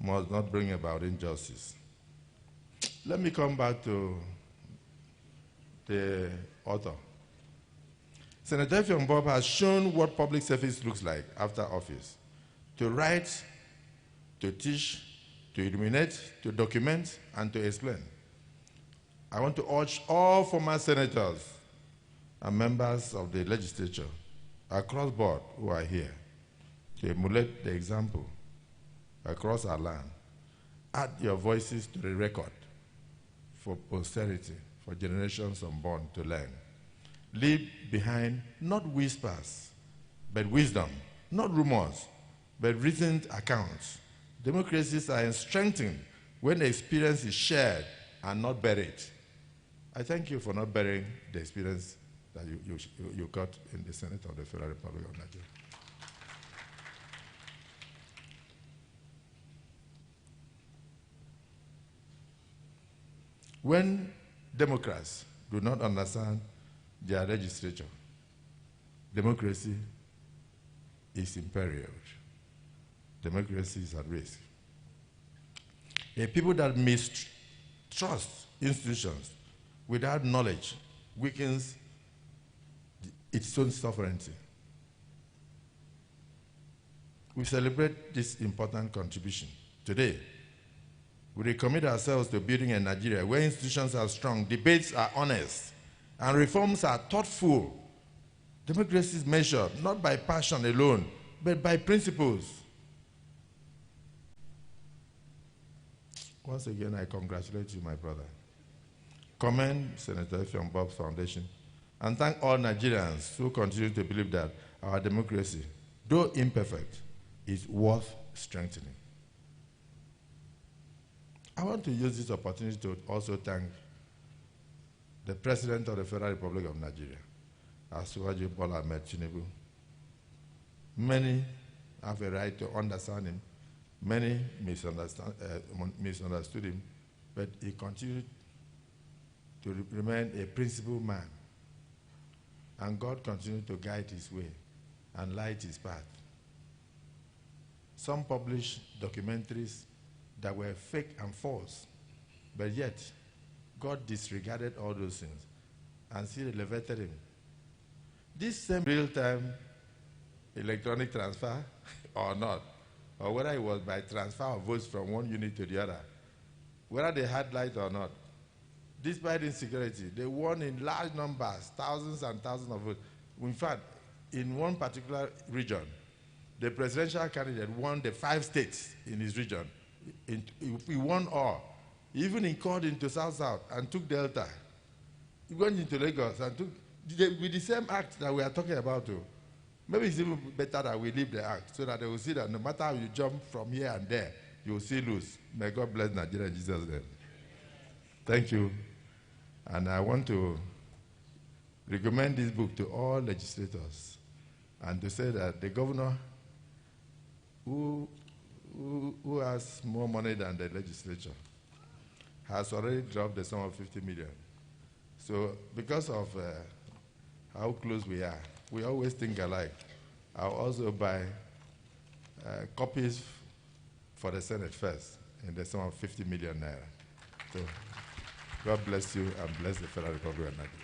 must not bring about injustice. Let me come back to the author. Senator Effiong Bob has shown what public service looks like after office. To write, to teach, to illuminate, to document, and to explain. I want to urge all former senators and members of the legislature across board who are here to emulate the example across our land. Add your voices to the record for posterity, for generations unborn to learn. Leave behind not whispers, but wisdom, not rumors, but reasoned accounts. Democracies are strengthened when the experience is shared and not buried. I thank you for not burying the experience that you got in the Senate of the Federal Republic of Nigeria. When Democrats do not understand their legislature, democracy is imperiled. Democracy is at risk. A people that mistrust institutions without knowledge weakens its own sovereignty. We celebrate this important contribution today. We recommit ourselves to building a Nigeria where institutions are strong, debates are honest, and reforms are thoughtful. Democracy is measured not by passion alone, but by principles. Once again, I congratulate you, my brother. Commend Senator Effiong Bob's foundation, and thank all Nigerians who continue to believe that our democracy, though imperfect, is worth strengthening. I want to use this opportunity to also thank the President of the Federal Republic of Nigeria, Asiwaju Bola Ahmed Tinubu. Many have a right to understand him. Many misunderstood him, but he continued to remain a principled man. And God continued to guide his way and light his path. Some published documentaries that were fake and false, but yet God disregarded all those things and still elevated him. This same real-time electronic transfer or not, or whether it was by transfer of votes from one unit to the other, whether they had light or not, despite insecurity, they won in large numbers, thousands and thousands of votes. In fact, in one particular region, the presidential candidate won the 5 states in his region. He won all. He even called into South and took Delta. He went into Lagos and took, with the same act that we are talking about too. Maybe it's even better that we leave the act so that they will see that no matter how you jump from here and there, you will still lose. May God bless Nigeria in Jesus' name. Thank you. And I want to recommend this book to all legislators and to say that the governor who has more money than the legislature has already dropped the sum of 50 million. So because of how close we are, we always think alike. I'll also buy copies for the Senate first in the sum of 50 million naira. So God bless you and bless the Federal Republic of Nigeria.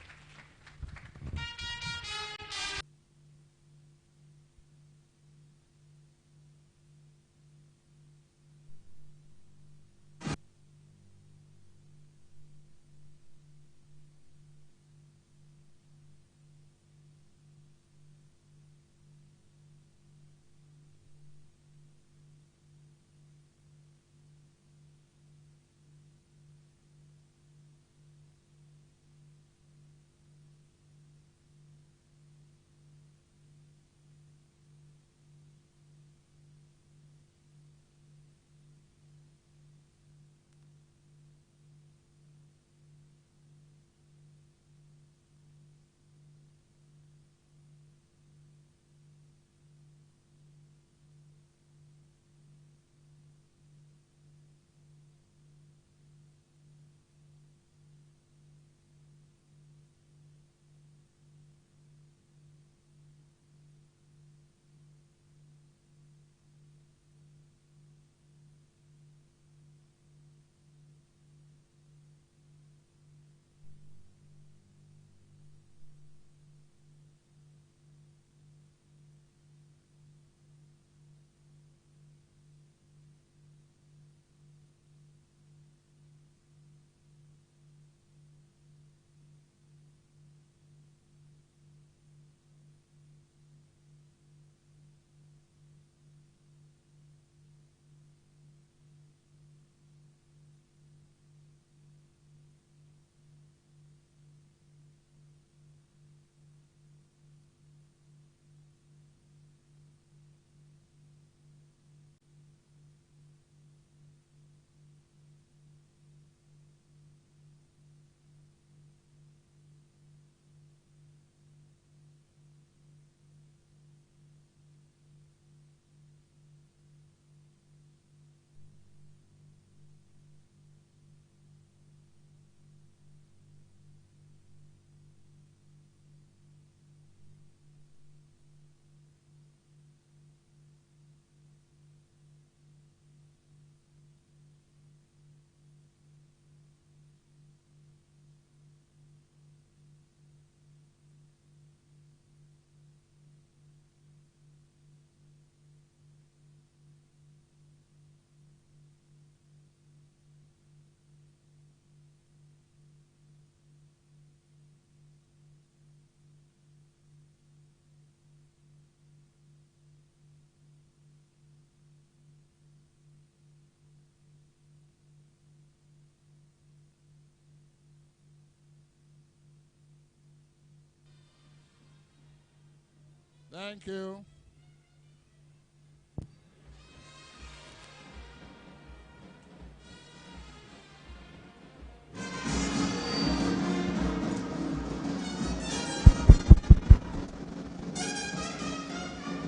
Thank you.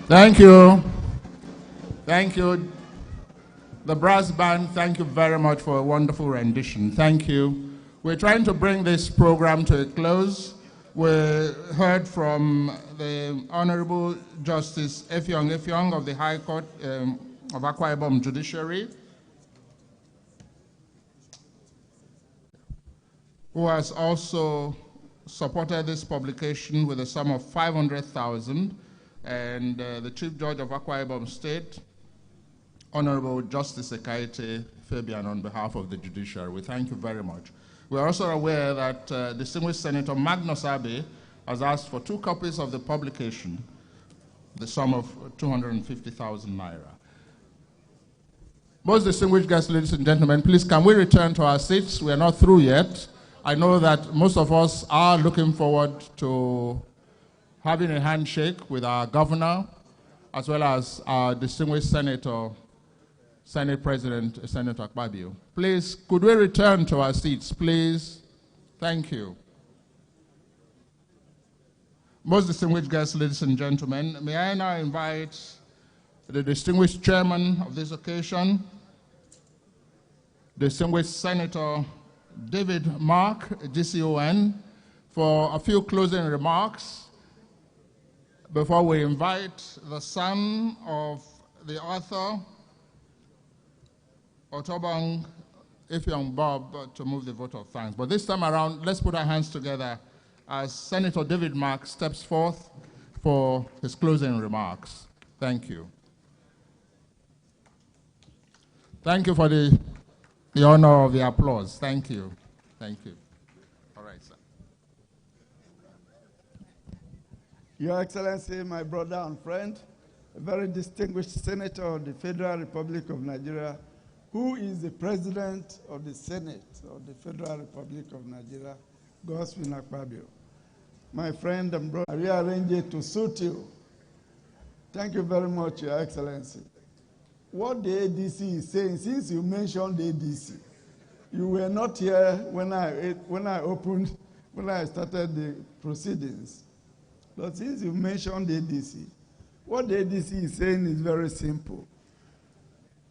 Thank you. Thank you. The brass band, thank you very much for a wonderful rendition. Thank you. We're trying to bring this program to a close. We heard from the Honorable Justice Effiong of the High Court of Akwa Ibom Judiciary, who has also supported this publication with a sum of 500,000, and the Chief Judge of Akwa Ibom State, Honorable Justice Ekaite Fabian, on behalf of the judiciary. We thank you very much. We are also aware that distinguished Senator Magnus Abe has asked for 2 copies of the publication, the sum of 250,000 naira. Most distinguished guests, ladies and gentlemen, please can we return to our seats? We are not through yet. I know that most of us are looking forward to having a handshake with our governor, as well as our distinguished Senator, Senate President, Senator Akpabio. Please, could we return to our seats, please? Thank you. Most distinguished guests, ladies and gentlemen, may I now invite the distinguished chairman of this occasion, distinguished Senator David Mark, GCON, for a few closing remarks before we invite the son of the author, Otobong Effiong Bob, to move the vote of thanks. But this time around, let's put our hands together as Senator David Mark steps forth for his closing remarks. Thank you. Thank you for the honor of the applause. Thank you. Thank you. All right, sir. Your Excellency, my brother and friend, a very distinguished senator of the Federal Republic of Nigeria, who is the president of the Senate of the Federal Republic of Nigeria, Godswill Akpabio. My friend and brother, I rearrange it to suit you. Thank you very much, Your Excellency. What the ADC is saying, since you mentioned the ADC, you were not here when I started the proceedings. But since you mentioned the ADC, what the ADC is saying is very simple.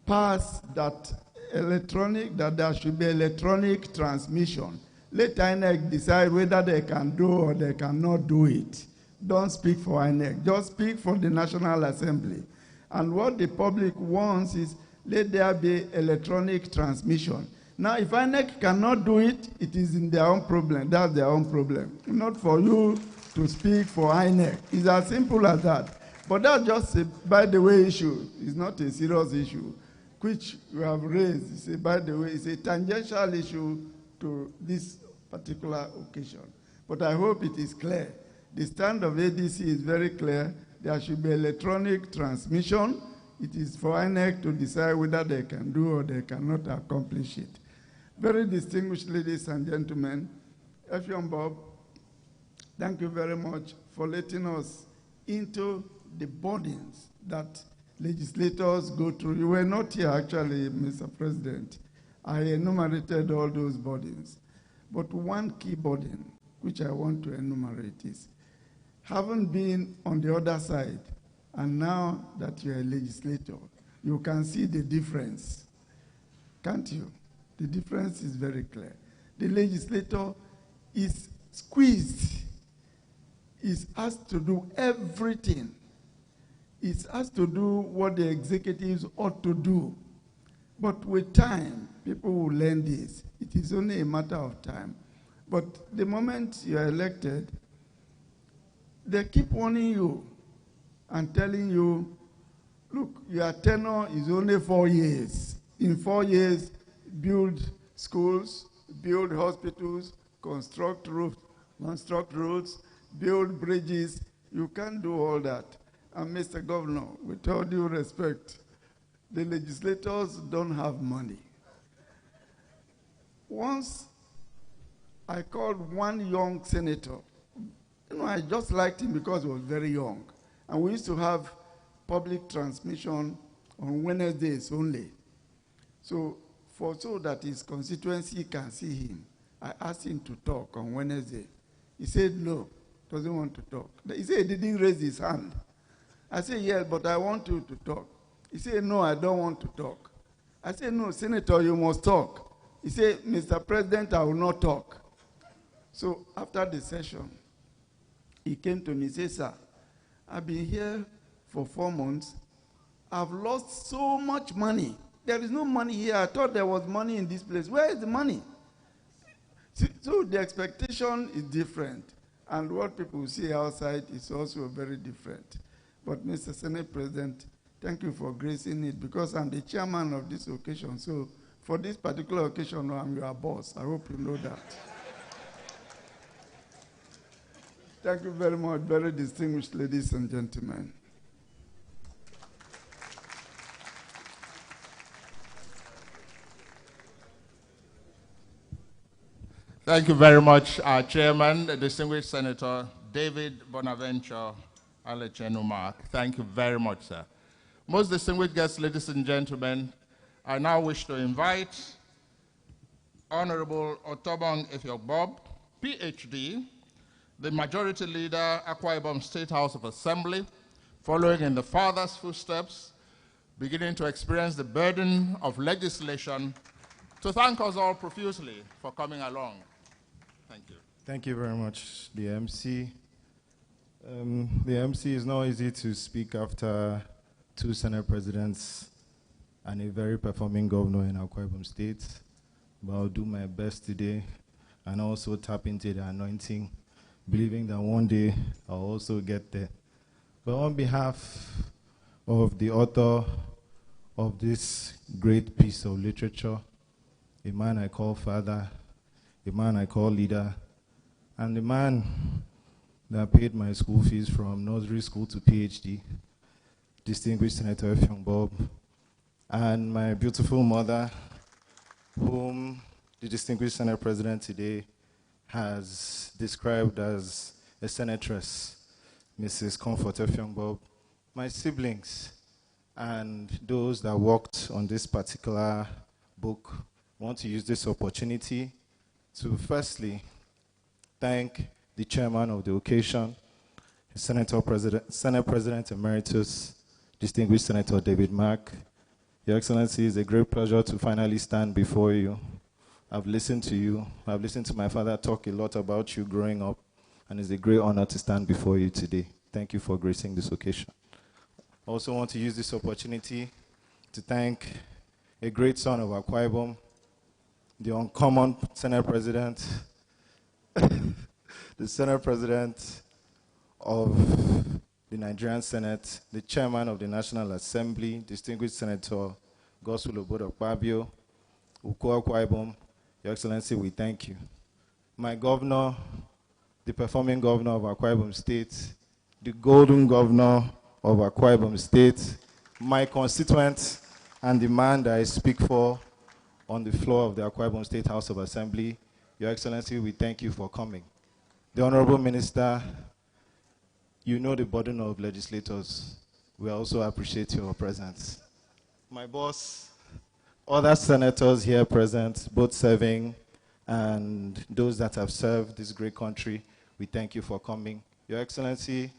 Pass that there should be electronic transmission. Let INEC decide whether they can do or they cannot do it. Don't speak for INEC, just speak for the National Assembly. And what the public wants is let there be electronic transmission. Now, if INEC cannot do it, it is in their own problem. That's their own problem. Not for you to speak for INEC. It's as simple as that. But that's just a by the way issue. It's not a serious issue, which you have raised. It's a, by the way, it's a tangential issue to this particular occasion. But I hope it is clear. The stand of ADC is very clear. There should be electronic transmission. It is for INEC to decide whether they can do or they cannot accomplish it. Very distinguished ladies and gentlemen, Effiong Bob, thank you very much for letting us into the burdens that legislators go through. You were not here, actually, Mr. President. I enumerated all those burdens. But one key burden, which I want to enumerate, is having been on the other side, and now that you're a legislator, you can see the difference, can't you? The difference is very clear. The legislator is squeezed. He's asked to do everything. He's asked to do what the executives ought to do. But with time, people will learn this. It is only a matter of time. But the moment you are elected, they keep warning you and telling you, look, your tenure is only 4 years. In 4 years, build schools, build hospitals, construct roads, build bridges. You can't do all that. And Mr. Governor, with all due respect, the legislators don't have money. Once I called one young senator. I just liked him because he was very young. And we used to have public transmission on Wednesdays only. So that his constituency can see him, I asked him to talk on Wednesday. He said no, doesn't want to talk. He said he didn't raise his hand. I said, yes, but I want you to talk. He said, no, I don't want to talk. I said, no, Senator, you must talk. He said, Mr. President, I will not talk. So after the session, he came to me and said, sir, I've been here for 4 months. I've lost so much money. There is no money here. I thought there was money in this place. Where is the money? So the expectation is different. And what people see outside is also very different. But Mr. Senate President, thank you for gracing it, because I'm the chairman of this occasion. So for this particular occasion, I'm your boss. I hope you know that. Thank you very much, very distinguished ladies and gentlemen. Thank you very much, our chairman, the distinguished Senator David Bonaventure Alechenu-Mark. Thank you very much, sir. Most distinguished guests, ladies and gentlemen, I now wish to invite Honorable Otobong Effiong Bob, PhD, the Majority Leader, Akwa Ibom State House of Assembly, following in the father's footsteps, beginning to experience the burden of legislation, to thank us all profusely for coming along. Thank you. Thank you very much, the MC. The MC is not easy to speak after 2 Senate presidents and a very performing governor in Akwa Ibom State, but I'll do my best today and also tap into the anointing, believing that one day I'll also get there. But on behalf of the author of this great piece of literature, a man I call father, a man I call leader, and the man that paid my school fees from nursery school to PhD, distinguished Senator Effiong Bob, and my beautiful mother, whom the distinguished Senate President today has described as a senatress, Mrs. Comfort Effiong Bob, my siblings, and those that worked on this particular book. I want to use this opportunity to firstly thank the chairman of the occasion, Senate President Emeritus, distinguished Senator David Mark. Your Excellency, it's a great pleasure to finally stand before you. I've listened to you. I've listened to my father talk a lot about you growing up, and it's a great honor to stand before you today. Thank you for gracing this occasion. I also want to use this opportunity to thank a great son of Akwa Ibom, the uncommon Senate President, the Senate President of the Nigerian Senate, the Chairman of the National Assembly, distinguished Senator Godswill Obodokpabio, Uko Akwa Ibom. Your Excellency, we thank you. My governor, the performing governor of Akwa Ibom State, the golden governor of Akwa Ibom State, my constituent, and the man that I speak for on the floor of the Akwa Ibom State House of Assembly. Your Excellency, we thank you for coming. The Honorable Minister, you know the burden of legislators. We also appreciate your presence. My boss, other senators here present, both serving and those that have served this great country, we thank you for coming. Your Excellency,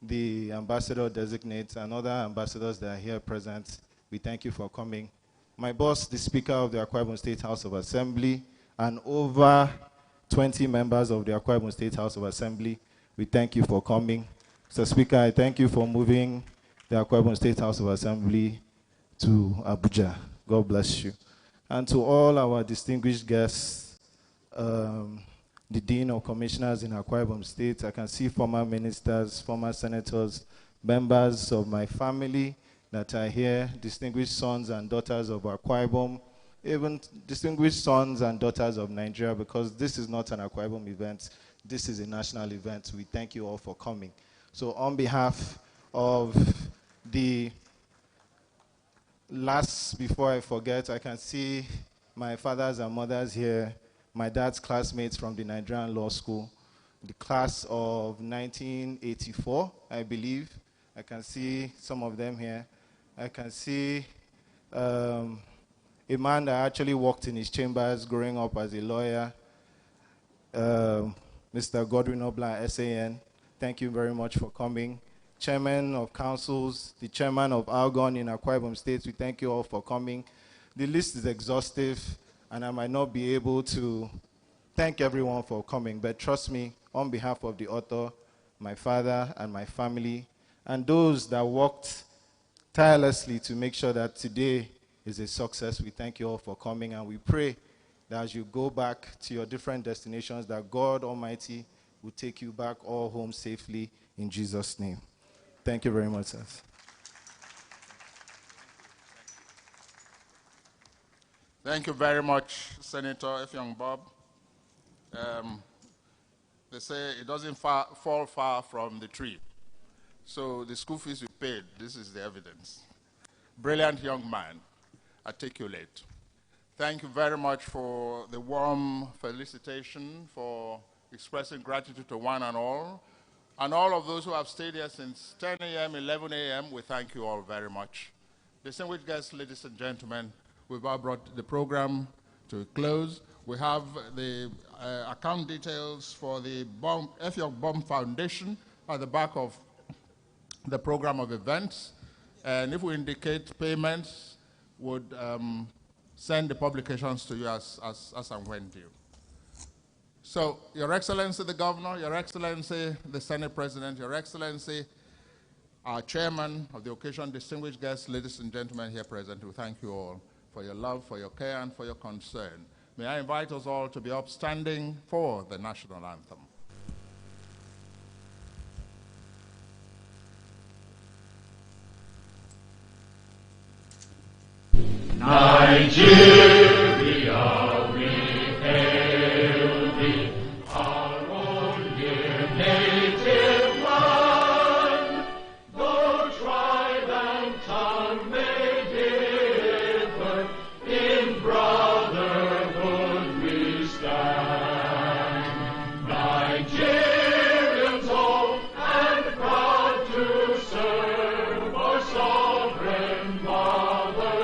the ambassador designate and other ambassadors that are here present, we thank you for coming. My boss, the Speaker of the Akwa Ibom State House of Assembly, and over 20 members of the Akwa Ibom State House of Assembly, we thank you for coming. Mr. Speaker, I thank you for moving the Akwa Ibom State House of Assembly to Abuja. God bless you. And to all our distinguished guests, the Dean of Commissioners in Akwa Ibom State, I can see former ministers, former senators, members of my family that are here, distinguished sons and daughters of Akwa Ibom, even distinguished sons and daughters of Nigeria, because this is not an Akwa Ibom event, this is a national event. We thank you all for coming. So on behalf of the last, before I forget, I can see my fathers and mothers here, my dad's classmates from the Nigerian Law School, the class of 1984, I believe, I can see some of them here. I can see a man that actually worked in his chambers growing up as a lawyer, Mr. Godwin Oblan, SAN. Thank you very much for coming. Chairman of councils, the chairman of Algon in Akwa Ibom State, we thank you all for coming. The list is exhaustive, and I might not be able to thank everyone for coming, but trust me, on behalf of the author, my father, and my family, and those that worked tirelessly to make sure that today is a success, we thank you all for coming, and we pray that as you go back to your different destinations, that God Almighty will take you back all home safely in Jesus' name. Thank you very much, sir. Thank you very much, Senator Effiong Bob. They say it doesn't fall far from the tree. So the school fees you paid, this is the evidence. Brilliant young man, articulate. Thank you very much for the warm felicitation, for expressing gratitude to one and all of those who have stayed here since 10 a.m., 11 a.m., we thank you all very much. Distinguished guests, ladies and gentlemen, we've now brought the program to a close. We have the account details for the Effiong Bomb Foundation at the back of the program of events. And if we indicate payments, would send the publications to you as and when due. So, Your Excellency the Governor, Your Excellency the Senate President, Your Excellency our Chairman of the occasion, distinguished guests, ladies and gentlemen here present, we thank you all for your love, for your care, and for your concern. May I invite us all to be upstanding for the national anthem. Nigeria, we hail thee, our own dear native land. Though tribe and tongue may differ, in brotherhood we stand. Nigerians old and proud to serve our sovereign motherland.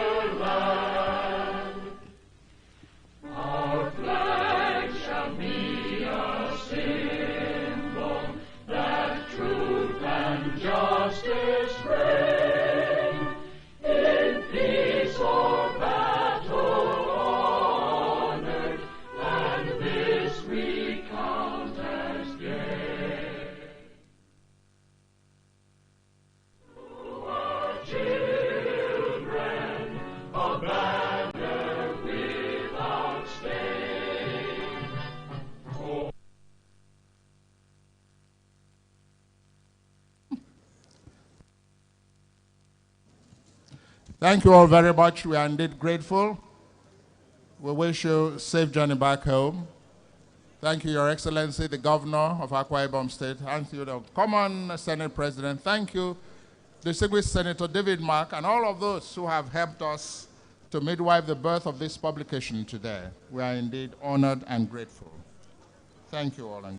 Our flag shall be a symbol that truth and justice reign. In peace or battle honored, and this we count as gain. To our children, a banner without stain. Thank you all very much. We are indeed grateful. We wish you a safe journey back home. Thank you, Your Excellency, the Governor of Akwa Ibom State. Thank you, the Common Senate President. Thank you, distinguished Senator David Mark, and all of those who have helped us to midwife the birth of this publication today. We are indeed honored and grateful. Thank you all.